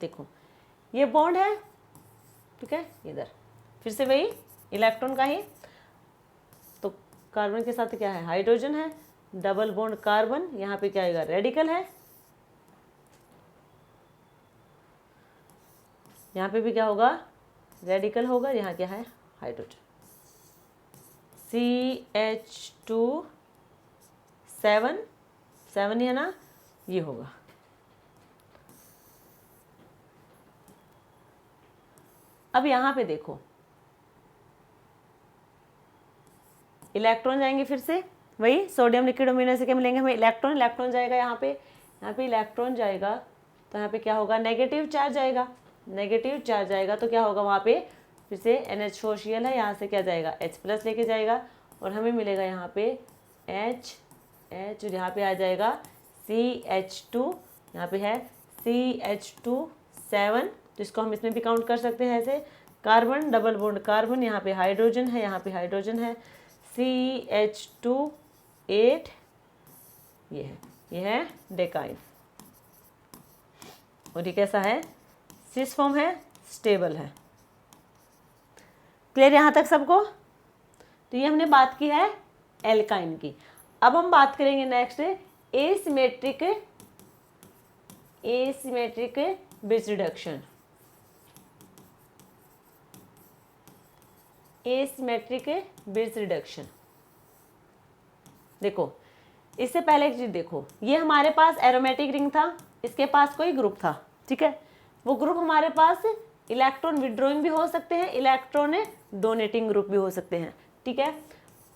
देखो ये बॉन्ड है, ठीक है, इधर फिर से वही इलेक्ट्रॉन का ही, तो कार्बन के साथ क्या है हाइड्रोजन है, डबल बॉन्ड कार्बन, यहाँ पे क्या आएगा रेडिकल है, यहाँ पे भी क्या होगा रेडिकल होगा, यहाँ क्या है हाइड्रोजन। CH2 7 है ना, ये होगा। अब यहाँ पे देखो इलेक्ट्रॉन जाएंगे, फिर से वही सोडियम लिक्विड अमोनिया से क्या मिलेंगे हमें इलेक्ट्रॉन, इलेक्ट्रॉन जाएगा यहाँ पे इलेक्ट्रॉन जाएगा, तो यहाँ पे क्या होगा नेगेटिव चार्ज आएगा, नेगेटिव चार्ज आएगा तो क्या होगा वहाँ पे फिर से NH4Cl है, यहाँ से क्या जाएगा H+ लेके जाएगा और हमें मिलेगा यहाँ पे H और यहाँ पे आ जाएगा CH2, यहाँ पे है CH2 7, तो इसको हम इसमें भी काउंट कर सकते हैं ऐसे, कार्बन डबल बॉन्ड कार्बन, यहाँ पे हाइड्रोजन है, यहाँ पे हाइड्रोजन है, CH2 8, ये है डेकाइन, और ये कैसा है सिस फॉर्म है, स्टेबल है। क्लियर यहाँ तक सबको। तो ये हमने बात की है एल्काइन की। अब हम बात करेंगे next asymmetric bridge reduction. Asymmetric bridge reduction, देखो इससे पहले एक चीज देखो, ये हमारे पास एरोमेटिक रिंग था, इसके पास कोई ग्रुप था, ठीक है, वो ग्रुप हमारे पास इलेक्ट्रॉन विड्रॉइंग भी हो सकते हैं, इलेक्ट्रॉन डोनेटिंग ग्रुप भी हो सकते हैं, ठीक है।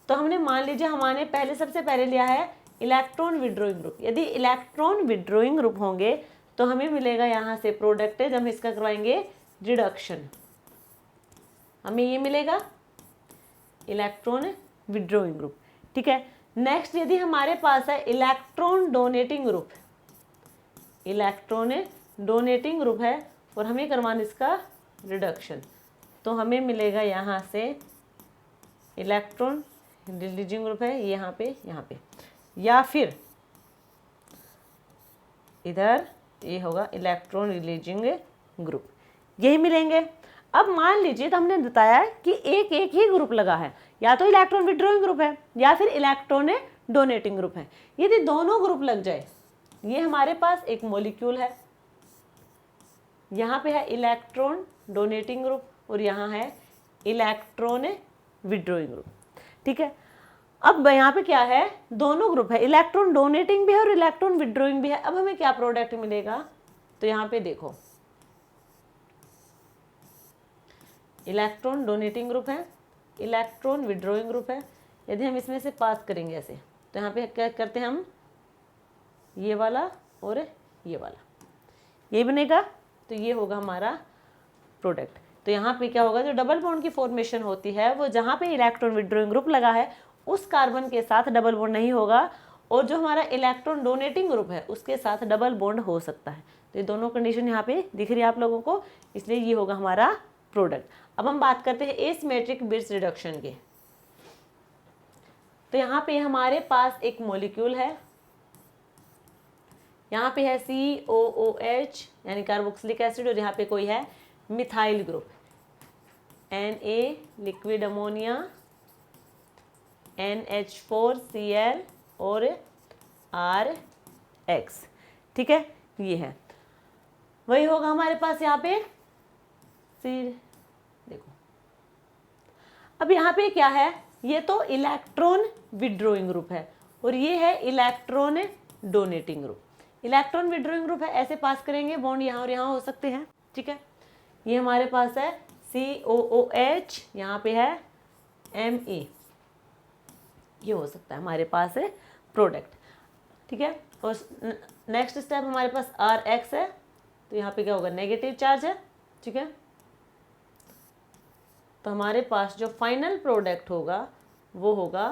तो हमने मान लीजिए हमने सबसे पहले लिया है इलेक्ट्रॉन विड्रॉइंग ग्रुप। यदि इलेक्ट्रॉन विड्रॉइंग ग्रुप होंगे तो हमें मिलेगा यहाँ से प्रोडक्ट, जब हम इसका करवाएंगे रिडक्शन, हमें ये मिलेगा इलेक्ट्रॉन विड्रॉइंग ग्रुप, ठीक है। नेक्स्ट यदि हमारे पास है electron donating group, electron donating group है और हमें करवाना इसका रिडक्शन, तो हमें मिलेगा यहाँ से इलेक्ट्रॉन रिलीजिंग ग्रुप है यहाँ पे, या फिर इधर ये होगा इलेक्ट्रॉन रिलीजिंग ग्रुप, यही मिलेंगे। अब मान लीजिए तो हमने बताया कि एक ही ग्रुप लगा है, या तो इलेक्ट्रॉन विड्रॉइंग ग्रुप है या फिर इलेक्ट्रॉन डोनेटिंग ग्रुप है। यदि दोनों ग्रुप लग जाए, ये हमारे पास एक मॉलिक्यूल है, यहाँ पे है इलेक्ट्रॉन डोनेटिंग ग्रुप और यहाँ है इलेक्ट्रॉन विड्रॉइंग ग्रुप, ठीक है। अब यहाँ पे क्या है, दोनों ग्रुप है, इलेक्ट्रॉन डोनेटिंग भी है और इलेक्ट्रॉन विड्रॉइंग भी है। अब हमें क्या प्रोडक्ट मिलेगा, तो यहाँ पे देखो इलेक्ट्रॉन डोनेटिंग ग्रुप है, इलेक्ट्रॉन विड्रॉइंग ग्रुप है। यदि हम इसमें से पास करेंगे ऐसे, तो यहाँ पे क्या करते हैं हम, ये वाला और ये वाला, ये बनेगा, तो ये होगा हमारा प्रोडक्ट। तो यहाँ पे क्या होगा, जो डबल बॉन्ड की फॉर्मेशन होती है वो जहाँ पे इलेक्ट्रॉन विड्रॉइंग ग्रुप लगा है उस कार्बन के साथ डबल बॉन्ड नहीं होगा, और जो हमारा इलेक्ट्रॉन डोनेटिंग ग्रुप है उसके साथ डबल बॉन्ड हो सकता है। तो ये दोनों कंडीशन यहाँ पे दिख रही है आप लोगों को, इसलिए ये होगा हमारा प्रोडक्ट। अब हम बात करते हैं एसिमेट्रिक बिट्स रिडक्शन के। तो यहाँ पे हमारे पास एक मॉलिक्यूल है, यहाँ पे है COOH यानी कार्बोक्सिलिक एसिड, और यहाँ पे कोई है methyl group Na liquid ammonia, NH4Cl और RX, ठीक है, ये है वही होगा हमारे पास यहाँ पे देखो। अब यहाँ पे क्या है, ये तो इलेक्ट्रॉन विड्रॉइंग ग्रुप है और ये है electron donating group. Electron withdrawing group है, ऐसे पास करेंगे बॉन्ड यहाँ और यहाँ हो सकते हैं, ठीक है। ये हमारे पास है COOH, यहाँ पे है Me, ये हो सकता है हमारे पास है प्रोडक्ट, ठीक है। और नेक्स्ट स्टेप हमारे पास RX है, तो यहाँ पे क्या होगा, नेगेटिव चार्ज है, ठीक है। तो हमारे पास जो फाइनल प्रोडक्ट होगा वो होगा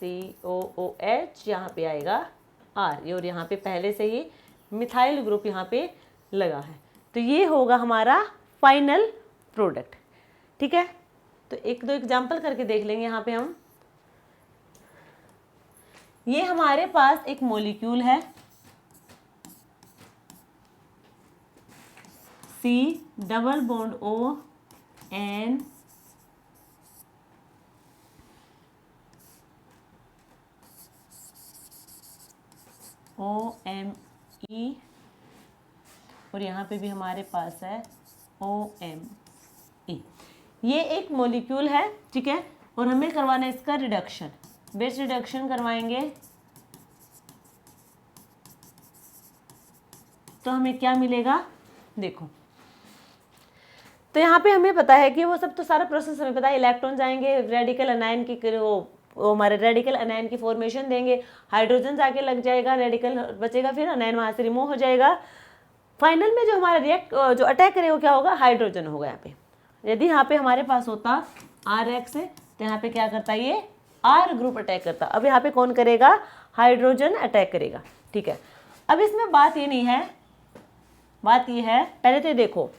COOH, यहाँ पे आएगा R, और यहाँ पे पहले से ही मिथाइल ग्रुप यहाँ पे लगा है, तो ये होगा हमारा फाइनल प्रोडक्ट, ठीक है। तो एक दो एग्जाम्पल करके देख लेंगे यहाँ पे हम। ये हमारे पास एक मॉलिक्यूल है C double bond O N OMe, और यहाँ पे भी हमारे पास है OMe। ये एक मॉलिक्यूल है, ठीक है, और हमें करवाना है इसका रिडक्शन, बेस रिडक्शन करवाएंगे तो हमें क्या मिलेगा, देखो। तो यहाँ पे हमें पता है कि वो सब तो सारा प्रोसेस हमें पता है, इलेक्ट्रॉन जाएंगे रेडिकल अनायन की, वो हमारे रेडिकल अनायन की फॉर्मेशन देंगे, हाइड्रोजन जाके लग जाएगा, रेडिकल बचेगा, फिर अनायन वहाँ से रिमूव हो जाएगा। फाइनल में जो हमारा जो अटैक करेगा वो क्या होगा, हाइड्रोजन होगा यहाँ पे। यदि यहाँ पे हमारे पास होता RX है तो यहाँ पे क्या करता है, ये R ग्रुप अटैक करता। अब यहाँ पे कौन करेगा, हाइड्रोजन अटैक करेगा, ठीक है। अब इसमें बात ये नहीं है, बात ये है, पहले तो देखो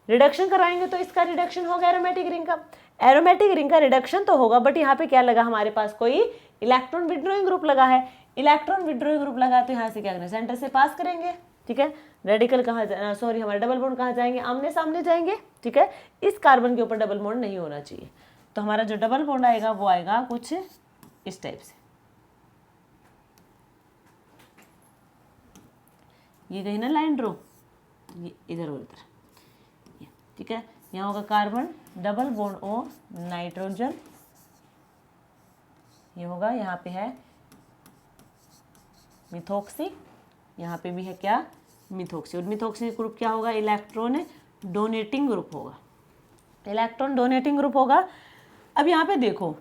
रिडक्शन कराएंगे तो इसका रिडक्शन होगा एरोमेटिक रिंग का, एरोमेटिक रिंग का रिडक्शन तो होगा, बट यहाँ पे क्या लगा, हमारे पास कोई इलेक्ट्रॉन विड्रॉइंग ग्रुप लगा है। इलेक्ट्रॉन विड्रॉइंग ग्रुप लगा तो यहाँ से क्या करें, सेंटर से पास करेंगे, ठीक है। रेडिकल कहाँ, सॉरी हमारे डबल बॉन्ड कहाँ जाएंगे, आमने सामने जाएंगे, ठीक है। इस कार्बन के ऊपर डबल बॉन्ड नहीं होना चाहिए, तो हमारा जो डबल बॉन्ड आएगा वो आएगा कुछ इस टाइप से, ये गई ना लाइन ड्रॉ, ये इधर और इधर, ठीक है। यहाँ होगा carbon double bond O nitrogen, ये होगा, यहाँ पे है मिथॉक्सी, यहाँ पे भी है क्या, मिथॉक्सी, और मिथॉक्सी ग्रुप क्या होगा, इलेक्ट्रॉन डोनेटिंग ग्रुप होगा, इलेक्ट्रॉन डोनेटिंग ग्रुप होगा। अब यहाँ पे देखो,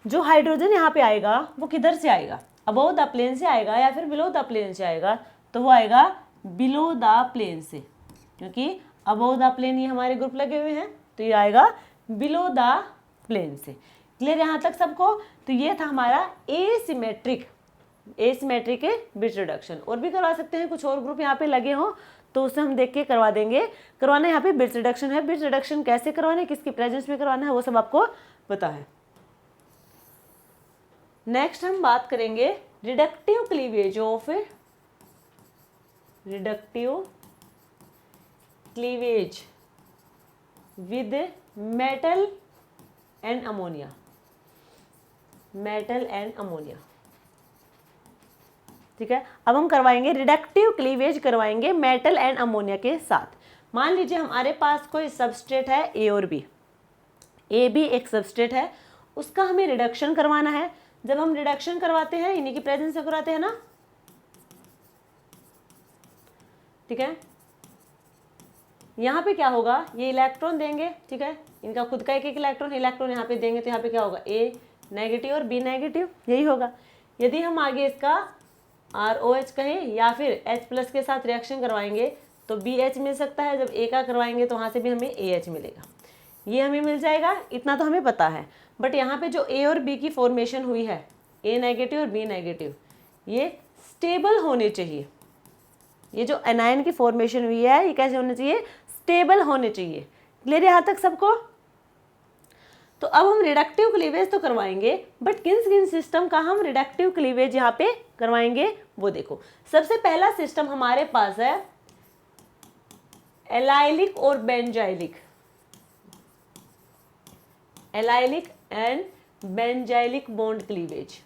जो हाइड्रोजन यहाँ पे आएगा वो किधर से आएगा, अबव द प्लेन से आएगा या फिर बिलो द प्लेन से आएगा, तो वो आएगा बिलो द प्लेन से, क्योंकि अबव द प्लेन ये हमारे ग्रुप लगे हुए हैं, तो ये आएगा बिलो द प्लेन से। क्लियर यहाँ तक सबको। तो ये था हमारा एसिमेट्रिक बिट रिडक्शन। और भी करवा सकते हैं, कुछ और ग्रुप यहाँ पे लगे हों तो उसे हम देख के करवा देंगे। करवाना यहाँ पे बिट रिडक्शन है, बिट रिडक्शन कैसे करवाना है, किसकी प्रेजेंस में करवाना है, वो सब आपको पता है। नेक्स्ट हम बात करेंगे reductive cleavage of with metal and ammonia, ठीक है। अब हम करवाएंगे रिडक्टिव क्लीवेज, करवाएंगे मेटल एंड अमोनिया के साथ। मान लीजिए हमारे पास कोई सबस्ट्रेट है ए और बी, ए भी एक सबस्ट्रेट है, उसका हमें रिडक्शन करवाना है। जब हम रिडक्शन करवाते हैं, इन्हीं की प्रेजेंस से करवाते हैं ना, ठीक है। यहाँ पे क्या होगा, ये इलेक्ट्रॉन देंगे, ठीक है, इनका खुद का एक एक इलेक्ट्रॉन यहाँ पे देंगे, तो यहाँ पे क्या होगा, ए नेगेटिव और बी नेगेटिव, यही होगा। यदि हम आगे इसका ROH कहें या फिर H+ के साथ रिएक्शन करवाएंगे तो BH मिल सकता है। जब A का करवाएंगे तो वहाँ से भी हमें AH मिलेगा, ये हमें मिल जाएगा, इतना तो हमें पता है। बट यहाँ पे जो A और B की फॉर्मेशन हुई है, A नेगेटिव और B नेगेटिव, ये स्टेबल होने चाहिए, ये जो एनायन की फॉर्मेशन हुई है ये कैसे होने चाहिए, स्टेबल होने चाहिए। क्लियर यहाँ तक सबको। तो अब हम रिडक्टिव क्लीवेज तो करवाएंगे, बट किन किन सिस्टम का हम रिडक्टिव क्लीवेज यहाँ पे करवाएंगे वो देखो। सबसे पहला सिस्टम हमारे पास है एलाइलिक और benzylic, allylic and benzylic bond cleavage.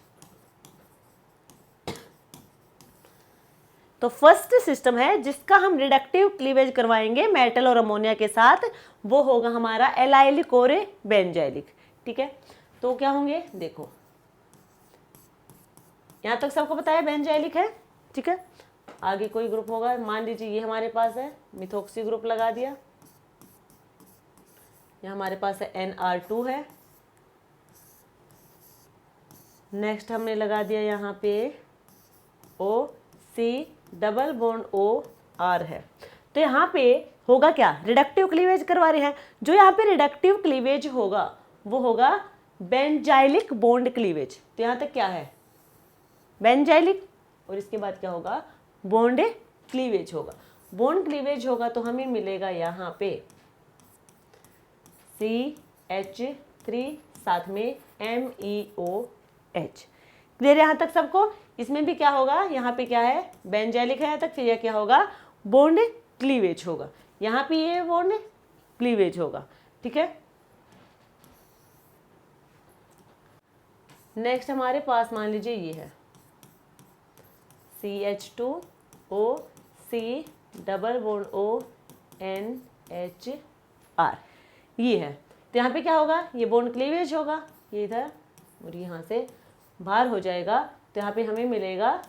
तो फर्स्ट सिस्टम है जिसका हम रिडक्टिव क्लीवेज करवाएंगे मेटल और अमोनिया के साथ, वो होगा हमारा एलाइलिक और बेंजाइलिक। ठीक है, तो क्या होंगे देखो, यहां तक सबको पता है बेंजाइलिक है। ठीक है, आगे कोई ग्रुप होगा, मान लीजिए ये हमारे पास है मिथोक्सी ग्रुप लगा दिया, ये हमारे पास है NR2 है, नेक्स्ट हमने लगा दिया यहाँ पे OC डबल बॉन्ड OR है। तो यहाँ पे होगा क्या, रिडक्टिव क्लीवेज करवा रहे हैं। जो यहाँ पे रिडक्टिव क्लीवेज होगा वो होगा बेंजाइलिक बॉन्ड क्लीवेज। तो यहाँ तक क्या है बेंजाइलिक, और इसके बाद क्या होगा बॉन्ड क्लीवेज होगा। बॉन्ड क्लीवेज होगा तो हमें मिलेगा यहाँ पे CH3 साथ में MEOH। क्लियर यहाँ तक सबको। इसमें भी क्या होगा, यहाँ पे क्या है बेंजाइलिक है यहाँ तक, फिर यह क्या होगा बॉन्ड क्लीवेज होगा, यहाँ पे ये बॉन्ड क्लीवेज होगा। ठीक है, नेक्स्ट हमारे पास मान लीजिए ये है CH2OC डबल बॉन्ड ONHR, ये है। तो यहाँ पे क्या होगा, ये बॉन्ड क्लीवेज होगा, ये इधर और यहाँ से बाहर हो जाएगा। तो यहाँ पे हमें मिलेगा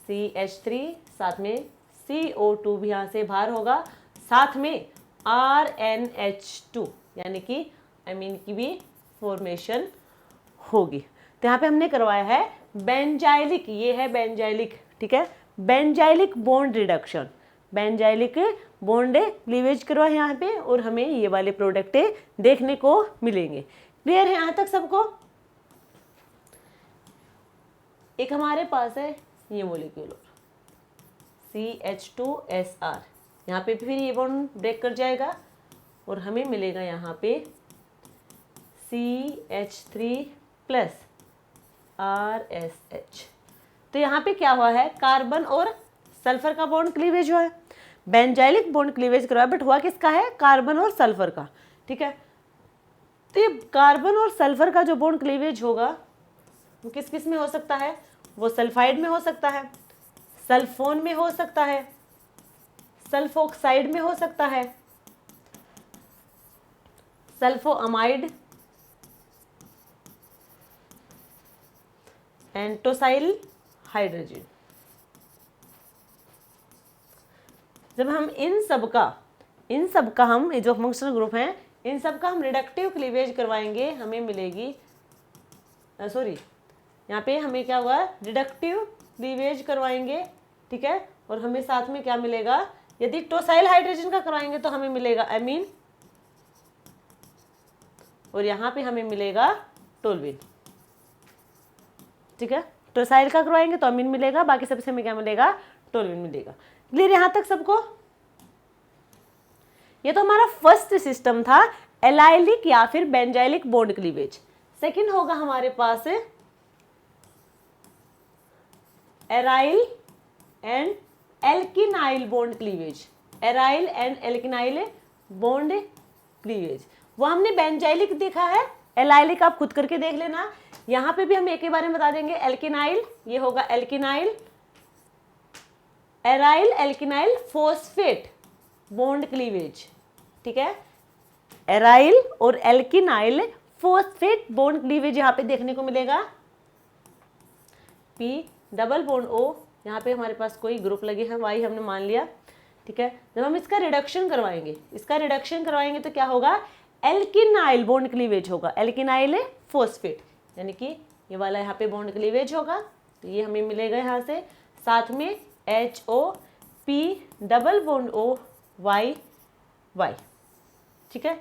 CH3 साथ में CO2 भी यहाँ से बाहर होगा, साथ में RNH2 यानी कि अमीन की भी फॉर्मेशन होगी। तो यहाँ पे हमने करवाया है बेंजाइलिक, ये है बेंजाइलिक। ठीक है, benzylic bond reduction, benzylic bond cleavage करवाया यहाँ पे, और हमें ये वाले प्रोडक्ट देखने को मिलेंगे। क्लियर है यहाँ तक सबको। एक हमारे पास है ये मोलिक्यूल CH2SR, यहाँ पे फिर ये बॉन्ड ब्रेक कर जाएगा और हमें मिलेगा यहाँ पे CH3 प्लस RSH। तो यहाँ पे क्या हुआ है, कार्बन और सल्फर का बॉन्ड क्लीवेज हुआ है। बेंजाइलिक बॉन्ड क्लीवेज करवाया, बट हुआ किसका है, कार्बन और सल्फर का। ठीक है, तो ये कार्बन और सल्फर का जो बॉन्ड क्लीवेज होगा वो किस किस में हो सकता है, वो सल्फाइड में हो सकता है, सल्फोन में हो सकता है, सल्फोक्साइड में हो सकता है, सल्फोअमाइड, एंटोसाइल हाइड्रोजन। जब हम इन सब का हम जो फंक्शनल ग्रुप हैं इन सब का हम रिडक्टिव क्लीवेज करवाएंगे, हमें मिलेगी यहाँ पे हमें क्या हुआ, रिडक्टिव क्लीवेज करवाएंगे। ठीक है, और हमें साथ में क्या मिलेगा, यदि टोसाइल हाइड्रोजन का करवाएंगे तो हमें मिलेगा अमीन, और यहाँ पे हमें मिलेगा टोल्यूइन। ठीक है, टोसाइल का करवाएंगे तो अमीन मिलेगा, बाकी सबसे हमें क्या मिलेगा, टोल्यूइन मिलेगा। क्लियर यहाँ तक सबको। ये तो हमारा फर्स्ट सिस्टम था एलाइलिक या फिर बेंजाइलिक बॉन्ड क्लीवेज। सेकंड होगा हमारे पास aryl and alkynyl bond cleavage, aryl and alkynyl bond cleavage. वो हमने बेंजाइलिक देखा है, एलाइलिक आप खुद करके देख लेना। यहाँ पे भी हम एक के बारे में बता देंगे, एल्किनाइल ये होगा alkenyl, aryl alkenyl phosphate bond cleavage. ठीक है, एराइल और एल्किनाइल फॉस्फेट बॉन्ड क्लीवेज यहाँ पे देखने को मिलेगा। P डबल बॉन्ड O, यहाँ पे हमारे पास कोई ग्रुप लगे हैं, Y हमने मान लिया। ठीक है, जब हम इसका रिडक्शन करवाएंगे तो क्या होगा, एल्किनाइल बॉन्ड क्लीवेज होगा, एल्किनाइल फॉस्फेट, यानी कि ये वाला यहाँ पे बॉन्ड क्लीवेज होगा। तो ये हमें मिलेगा यहाँ से, साथ में HO P double bond O Y Y। ठीक है,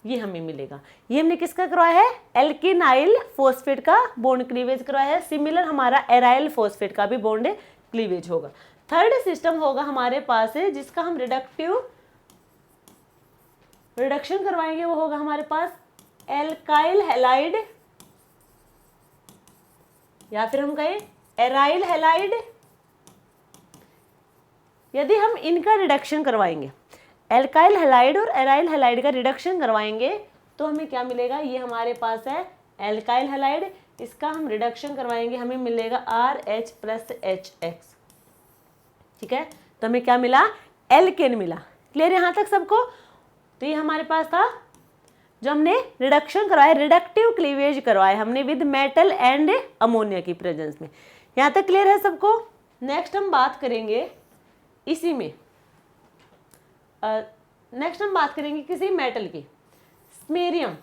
ये हमें मिलेगा। ये हमने किसका करवाया है, एल्किनाइल फॉस्फेट का बॉन्ड क्लीवेज करवाया है। सिमिलर हमारा एराइल फॉस्फेट का भी बॉन्ड क्लीवेज होगा। थर्ड सिस्टम होगा हमारे पास है जिसका हम रिडक्शन करवाएंगे, वो होगा हमारे पास एल्काइल हैलाइड या फिर हम कहें एराइल हैलाइड। यदि हम इनका रिडक्शन करवाएंगे, एल्काइल हैलाइड और एराइल हैलाइड का रिडक्शन करवाएंगे तो हमें क्या मिलेगा, ये हमारे पास है एल्काइल हैलाइड, इसका हम रिडक्शन करवाएंगे हमें मिलेगा RH + HX। ठीक है, तो हमें क्या मिला, एल्केन मिला। क्लियर यहाँ तक सबको? तो ये हमारे पास था जो हमने रिडक्शन करवाया, रिडक्टिव क्लीवेज करवाया हमने विद मेटल एंड अमोनिया की प्रेजेंस में। यहाँ तक क्लियर है सबको? नेक्स्ट हम बात करेंगे इसी में, नेक्स्ट हम बात करेंगे किसी मेटल की, स्मेरियम।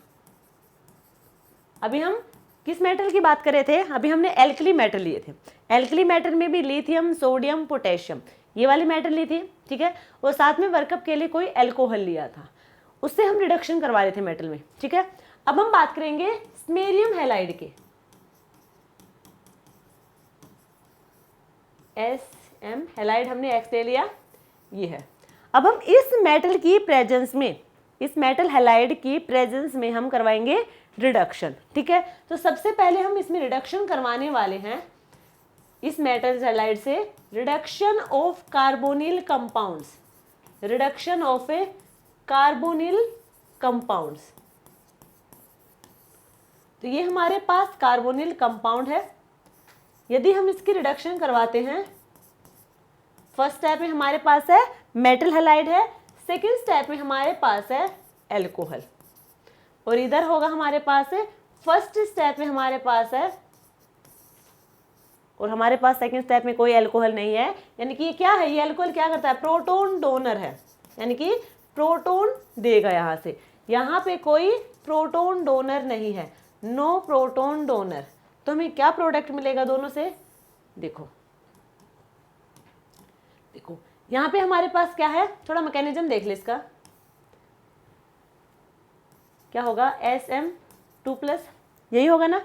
अभी हम किस मेटल की बात कर रहे थे, अभी हमने एल्कली मेटल लिए थे। एल्कली मेटल में भी लिथियम, सोडियम, पोटेशियम, ये वाली मेटल ली थी। ठीक है, और साथ में वर्कअप के लिए कोई एल्कोहल लिया था, उससे हम रिडक्शन करवा रहे थे मेटल में। ठीक है, अब हम बात करेंगे स्मेरियम हैलाइड के, SM हैलाइड हमने X ले लिया, ये है। अब हम इस मेटल की प्रेजेंस में, इस मेटल हैलाइड की प्रेजेंस में हम करवाएंगे रिडक्शन। ठीक है, तो सबसे पहले हम इसमें रिडक्शन करवाने वाले हैं इस मेटल हैलाइड से, reduction of carbonyl compounds, reduction of A carbonyl compounds. तो ये हमारे पास कार्बोनिल कंपाउंड है। यदि हम इसकी रिडक्शन करवाते हैं, फर्स्ट स्टेप में हमारे पास है मेटल हैलाइड है, सेकंड स्टेप में हमारे पास है एल्कोहल, और इधर होगा हमारे पास है फर्स्ट स्टेप में हमारे पास है, और हमारे पास सेकंड स्टेप में कोई एल्कोहल नहीं है। यानी कि ये क्या है, ये एल्कोहल क्या करता है, प्रोटोन डोनर है, यानी कि प्रोटोन देगा यहाँ से। यहाँ पे कोई प्रोटोन डोनर नहीं है, नो प्रोटोन डोनर। तो हमें क्या प्रोडक्ट मिलेगा दोनों से, देखो देखो यहाँ पे हमारे पास क्या है, थोड़ा मैकेनिज्म देख ले इसका, क्या होगा, SM2+, यही होगा ना,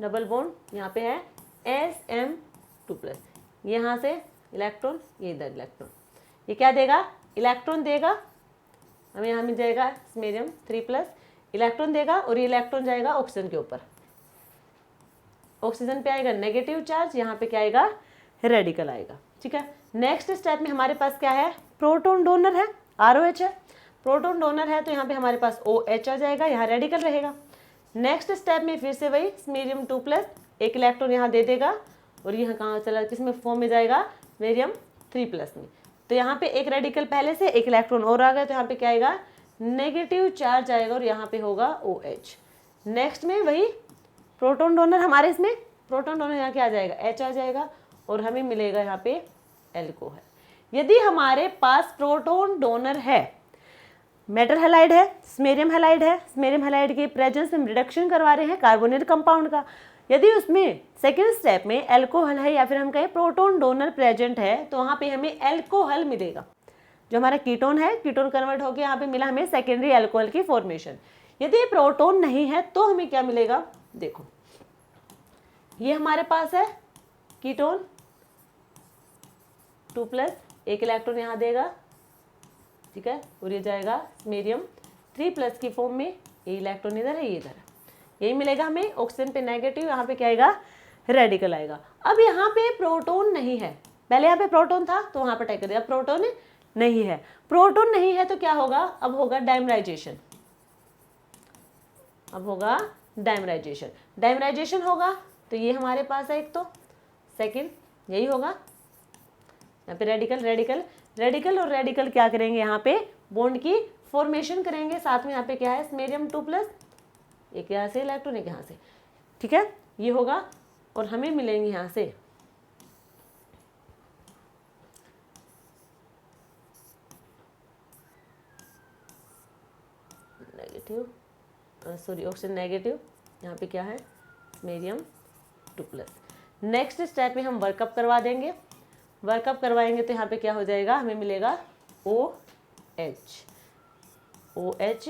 डबल बॉन्ड यहाँ पे है SM2+, यहाँ से इलेक्ट्रॉन, ये इधर इलेक्ट्रॉन, ये क्या देगा, इलेक्ट्रॉन देगा हमें, यहाँ मिल जाएगा स्मेरियम 3+, इलेक्ट्रॉन देगा, और ये इलेक्ट्रॉन जाएगा ऑक्सीजन के ऊपर, ऑक्सीजन पे आएगा नेगेटिव चार्ज, यहाँ पे क्या आएगा, रेडिकल आएगा। ठीक है, नेक्स्ट स्टेप में हमारे पास क्या है, प्रोटोन डोनर है, ROH है, प्रोटोन डोनर है तो यहाँ पे हमारे पास OH आ जाएगा, यहाँ रेडिकल रहेगा। नेक्स्ट स्टेप में फिर से वही स्मेरियम 2+, एक इलेक्ट्रॉन यहाँ दे देगा, और यहाँ कहाँ चला, किसमें फॉर्म में जाएगा, स्मेरियम 3+ में। तो यहाँ पे एक रेडिकल पहले से, एक इलेक्ट्रॉन और आ गया, तो यहाँ पे क्या आएगा, नेगेटिव चार्ज आएगा, और यहाँ पे होगा OH। नेक्स्ट में वही प्रोटोन डोनर, हमारे इसमें प्रोटोन डोनर यहाँ क्या आ जाएगा, H आ जाएगा, और हमें मिलेगा यहाँ पे एल्कोहल। यदि हमारे पास प्रोटोन डोनर है, मेटल हैलाइड है, स्मेरियम हैलाइड है, स्मेरियम हैलाइड के प्रेजेंस में रिडक्शन करवा रहे हैं कार्बोनिल कंपाउंड का, यदि उसमें सेकेंड स्टेप में एल्कोहल है या फिर हम कहें प्रोटोन डोनर प्रेजेंट है, तो वहाँ पे हमें एल्कोहल मिलेगा। जो हमारा कीटोन है, कीटोन कन्वर्ट होकर यहाँ पे मिला हमें सेकेंडरी एल्कोहल की फॉर्मेशन। यदि प्रोटोन नहीं है तो हमें क्या मिलेगा, देखो ये हमारे पास है कीटोन 2+, एक इलेक्ट्रॉन यहाँ देगा, ठीक है, और ये जाएगा स्मेरियम 3+ की फॉर्म में, ये इलेक्ट्रॉन इधर है, ये इधर है, यही मिलेगा हमें, ऑक्सीजन पे नेगेटिव, यहाँ पे क्या आएगा, रेडिकल आएगा। अब यहाँ पे प्रोटोन नहीं है, पहले यहाँ पे प्रोटोन था तो वहाँ पे टाइप कर दिया, प्रोटोन नहीं है, प्रोटोन नहीं है तो क्या होगा, अब होगा डाइमराइजेशन, अब होगा डाइमराइजेशन, डाइमराइजेशन होगा तो ये हमारे पास है एक, तो सेकंड यही होगा, यहाँ पे रेडिकल रेडिकल रेडिकल और रेडिकल क्या करेंगे, यहाँ पे बॉन्ड की फॉर्मेशन करेंगे, साथ में यहाँ पे क्या है स्मेरियम 2+, एक यहाँ से इलेक्ट्रॉन, एक यहाँ से, ठीक है, ये होगा, और हमें मिलेंगे यहाँ से नेगेटिव, सॉरी ऑक्सीजन नेगेटिव, यहाँ पे क्या है स्मेरियम 2+। नेक्स्ट स्टेप में हम वर्कअप करवा देंगे, वर्कअप करवाएंगे तो यहाँ पे क्या हो जाएगा, हमें मिलेगा OH OH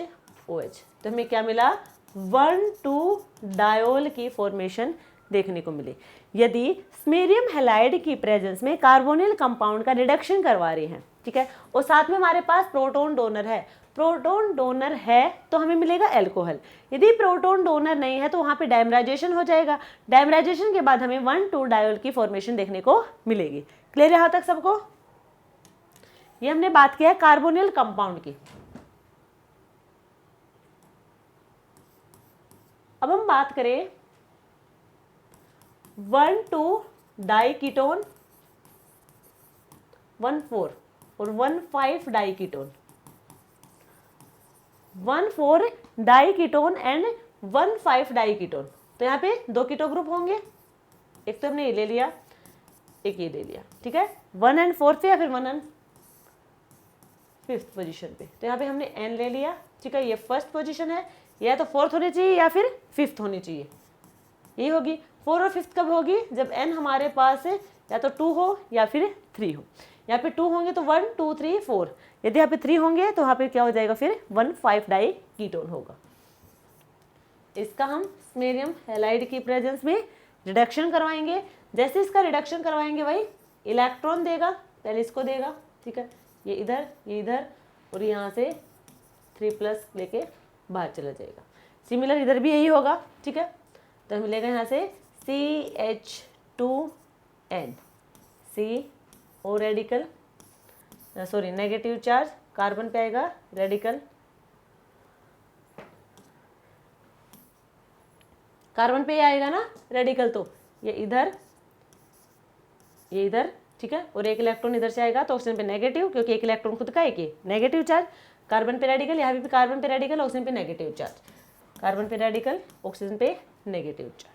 OH, तो हमें क्या मिला, 1,2 डायोल की फॉर्मेशन देखने को मिले। यदि स्मेरियम हैलाइड की प्रेजेंस में कार्बोनिल कंपाउंड का रिडक्शन करवा रहे हैं, ठीक है, और साथ में हमारे पास प्रोटॉन डोनर है, प्रोटॉन डोनर है तो हमें मिलेगा एल्कोहल। यदि प्रोटॉन डोनर नहीं है तो वहां पे डायमराइजेशन हो जाएगा। डायमराइजेशन के बाद हमें 1,2 डायोल की फॉर्मेशन देखने को मिलेगी। क्लियर यहां तक सबको? ये हमने बात किया है कार्बोनिल कंपाउंड की। अब हम बात करें 1,2 डाइकीटोन, 1,4 और 1,5 डाइकीटोन, 1,4 डाइकीटोन एंड 1,5 डाइकीटोन। तो यहाँ पे 2 कीटो ग्रुप होंगे, एक तो हमने ये ले लिया, एक ये ले लिया, ठीक है, 1 and 4 पे या फिर 1 and 5th पोजीशन पे। तो यहाँ पे हमने n ले लिया, ठीक है, ये फर्स्ट पोजीशन है, या तो 4th होनी चाहिए या फिर 5th होनी चाहिए, यही होगी। 4 और 5th कब होगी? जब n हमारे पास या तो 2 हो या फिर 3 हो। यहाँ पे 2 होंगे तो 1 2 3 4, यदि यहाँ पे 3 होंगे तो यहाँ पे क्या हो जाएगा? फिर 1,5 डाई कीटोन होगा। इसका हम स्मेरियम हैलाइड की प्रेजेंस में रिडक्शन करवाएंगे। जैसे इसका रिडक्शन करवाएंगे भाई इलेक्ट्रॉन देगा, पहले इसको देगा, ठीक है, ये इधर और यहाँ से 3+ लेके बाहर चला जाएगा। सिमिलर इधर भी यही होगा, ठीक है, तो मिलेगा यहाँ से CH2N, C O radical, sorry negative charge, carbon पे आएगा रेडिकल, कार्बन पे आएगा ना रेडिकल, तो ये इधर, ठीक है, और एक इलेक्ट्रॉन इधर से आएगा तो ऑक्सीजन पे नेगेटिव, क्योंकि एक इलेक्ट्रॉन खुद का एक नेगेटिव चार्ज, कार्बन पे रेडिकल, यहाँ पे कार्बन पे रेडिकल, ऑक्सीजन पे नेगेटिव चार्ज, कार्बन पे रेडिकल, ऑक्सीजन पे नेगेटिव चार्ज।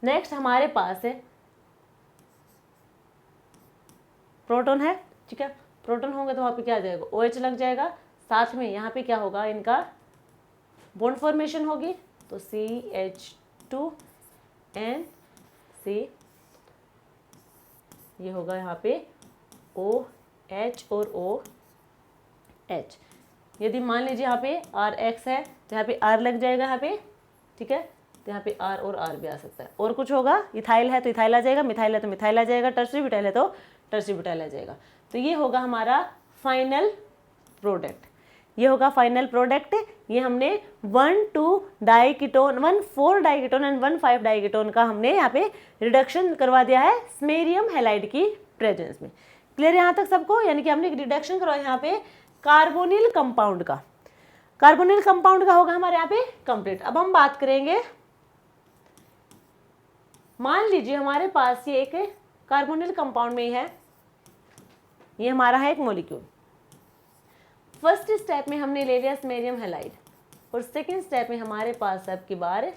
नेक्स्ट हमारे पास है प्रोटॉन है, ठीक है, प्रोटॉन होंगे तो वहाँ पे क्या आ जाएगा? OH लग जाएगा, साथ में यहाँ पे क्या होगा? इनका बॉन्ड फॉर्मेशन होगी, तो CH2N, ये होगा यहाँ पे OH और OH। यदि मान लीजिए यहाँ पे RX है तो यहाँ पे R लग जाएगा यहाँ पे, ठीक है, तो यहाँ पे R और R भी आ सकता है। और कुछ होगा, इथाइल है तो इथाइल आ जाएगा, मिथाइल है तो मिथाइल आ जाएगा, टर्सरी ब्यूटाइल है तो टर्सरी ब्यूटाइल आ जाएगा। तो ये होगा हमारा फाइनल प्रोडक्ट, ये होगा फाइनल प्रोडक्ट। ये हमने 1,2 डाइकीटोन, 1,4 डाइकीटोन एंड 1,5 डाइकीटोन का हमने यहाँ पे रिडक्शन करवा दिया है स्मेरियम हैलाइड की प्रेजेंस में। क्लियर यहाँ तक सबको? यानी कि हमने रिडक्शन करवाया यहाँ पे कार्बोनिल कंपाउंड का, कार्बोनिल कंपाउंड का होगा हमारे यहाँ पे कंप्लीट। अब हम बात करेंगे, मान लीजिए हमारे पास ये एक कार्बोनिल कंपाउंड में ही है, ये हमारा है एक मॉलिक्यूल। फर्स्ट स्टेप में हमने ले लिया स्मेरियम हैलाइड, और सेकेंड स्टेप में हमारे पास अब की बार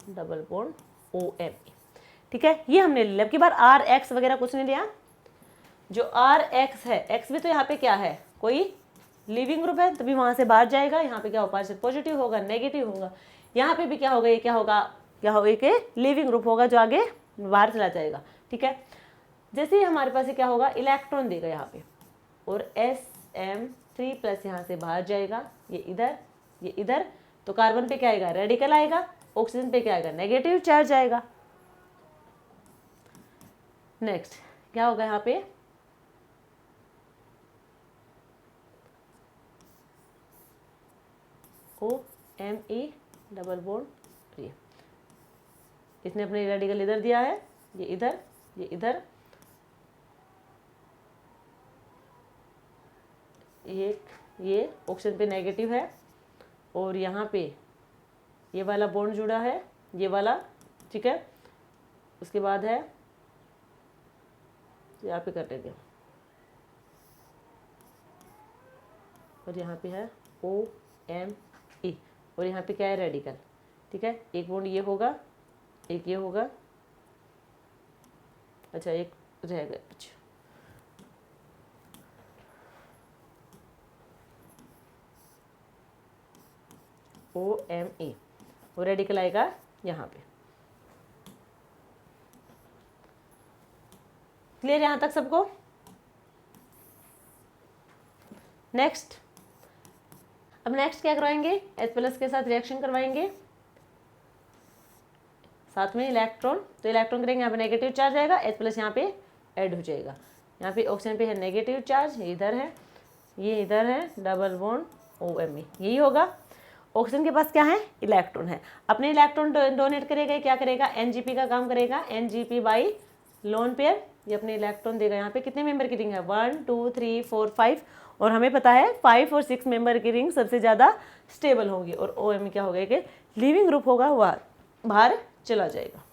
डबल बॉन्ड OMe, ठीक है, ये हमने ले लिया। अब की बार RX वगैरह कुछ नहीं लिया। जो RX है, X भी तो यहाँ पे क्या है? कोई लिविंग ग्रुप है, तभी वहां से बाहर जाएगा। यहाँ पे क्या होगा? पार्शियल पॉजिटिव होगा, नेगेटिव होगा। यहाँ पे भी क्या होगा? ये क्या होगा? एक लिविंग ग्रुप होगा जो आगे बाहर चला जाएगा, ठीक है। जैसे ही हमारे पास क्या होगा? इलेक्ट्रॉन देगा यहाँ पे, और Sm3+ यहाँ से बाहर जाएगा, ये इधर, तो कार्बन पे क्या आएगा? रेडिकल आएगा, ऑक्सीजन पे क्या आएगा? नेगेटिव चार्ज आएगा। नेक्स्ट क्या होगा यहाँ पे? OMe डबल बॉन्ड 3, इसने अपने रेडिकल इधर दिया है, ये इधर, ये ऑक्सीजन पे नेगेटिव है, और यहाँ पे ये वाला बॉन्ड जुड़ा है, ये वाला, ठीक है। उसके बाद है यहाँ पे कर देंगे, और यहाँ पे है OMe, और यहाँ पे क्या है? रेडिकल, ठीक है। एक बॉन्ड ये होगा, एक ये होगा, अच्छा एक रह गया कुछ, OMe, वो रेडिकल आएगा यहाँ पे। क्लियर यहाँ तक सबको? नेक्स्ट, अब नेक्स्ट क्या करवाएंगे, H+ के साथ रिएक्शन करवाएंगे, साथ में इलेक्ट्रॉन, तो इलेक्ट्रॉन करेंगे यहाँ पे नेगेटिव चार्ज आएगा, H+ यहाँ पे ऐड हो जाएगा। यहाँ पे ऑक्सीजन पे है नेगेटिव चार्ज, ये इधर है, ये इधर है, डबल बॉन्ड OMe, यही होगा। ऑक्सीजन के पास क्या है, इलेक्ट्रॉन है, अपने इलेक्ट्रॉन डोनेट करेगा, क्या करेगा, NGP का काम करेगा, NGP बाई लोन पेयर, ये अपने इलेक्ट्रॉन देगा। यहाँ पे कितने मेंबर की रिंग है, 1 2 3 4 5, और हमें पता है 5 और 6 मेंबर की रिंग सबसे ज़्यादा स्टेबल होगी, और OMe क्या होगा कि लिविंग ग्रुप होगा, वह बाहर चला जाएगा।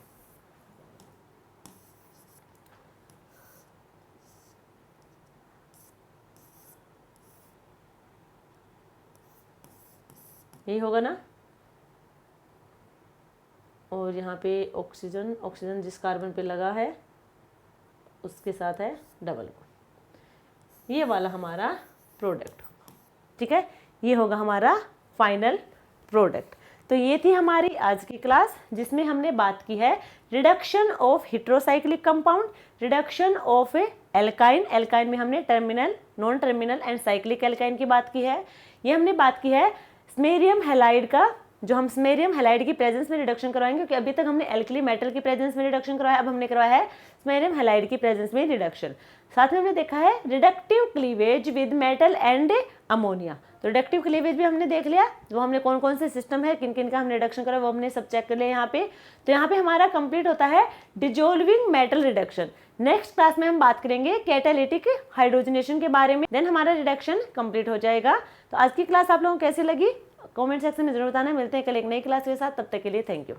यही होगा ना। और यहाँ पे ऑक्सीजन, ऑक्सीजन जिस कार्बन पे लगा है उसके साथ है डबल बॉन्ड, ये वाला हमारा प्रोडक्ट होगा। ठीक है, ये होगा हमारा फाइनल प्रोडक्ट। तो ये थी हमारी आज की क्लास, जिसमें हमने बात की है reduction of heterocyclic compound, reduction of alkyne, alkyne में हमने terminal, non terminal and cyclic alkyne की बात की है। ये हमने बात की है स्मेरियम हैलाइड का, जो हम स्मेरियम हैलाइड की प्रेजेंस में रिडक्शन करवाएंगे, क्योंकि अभी तक हमने एल्कली मेटल की प्रेजेंस में रिडक्शन करवाया, अब हमने करवाया है स्मेरियम हैलाइड की प्रेजेंस में रिडक्शन। साथ में हमने देखा है reductive cleavage with metal and ammonia, तो रिडक्टिव क्लीवेज भी हमने देख लिया, वो हमने कौन कौन से सिस्टम है, किन किन का हमने रिडक्शन करा, वो हमने सब चेक कर लिया यहाँ पे। तो यहाँ पे हमारा कंप्लीट होता है dissolving metal reduction. Next class में हम बात करेंगे कैटालिटिक हाइड्रोजनेशन के बारे में, देन हमारा रिडक्शन कंप्लीट हो जाएगा। तो आज की क्लास आप लोगों को कैसी लगी, कमेंट सेक्शन में जरूर बताना। मिलते हैं कल एक नई क्लास के साथ, तब तक के लिए थैंक यू।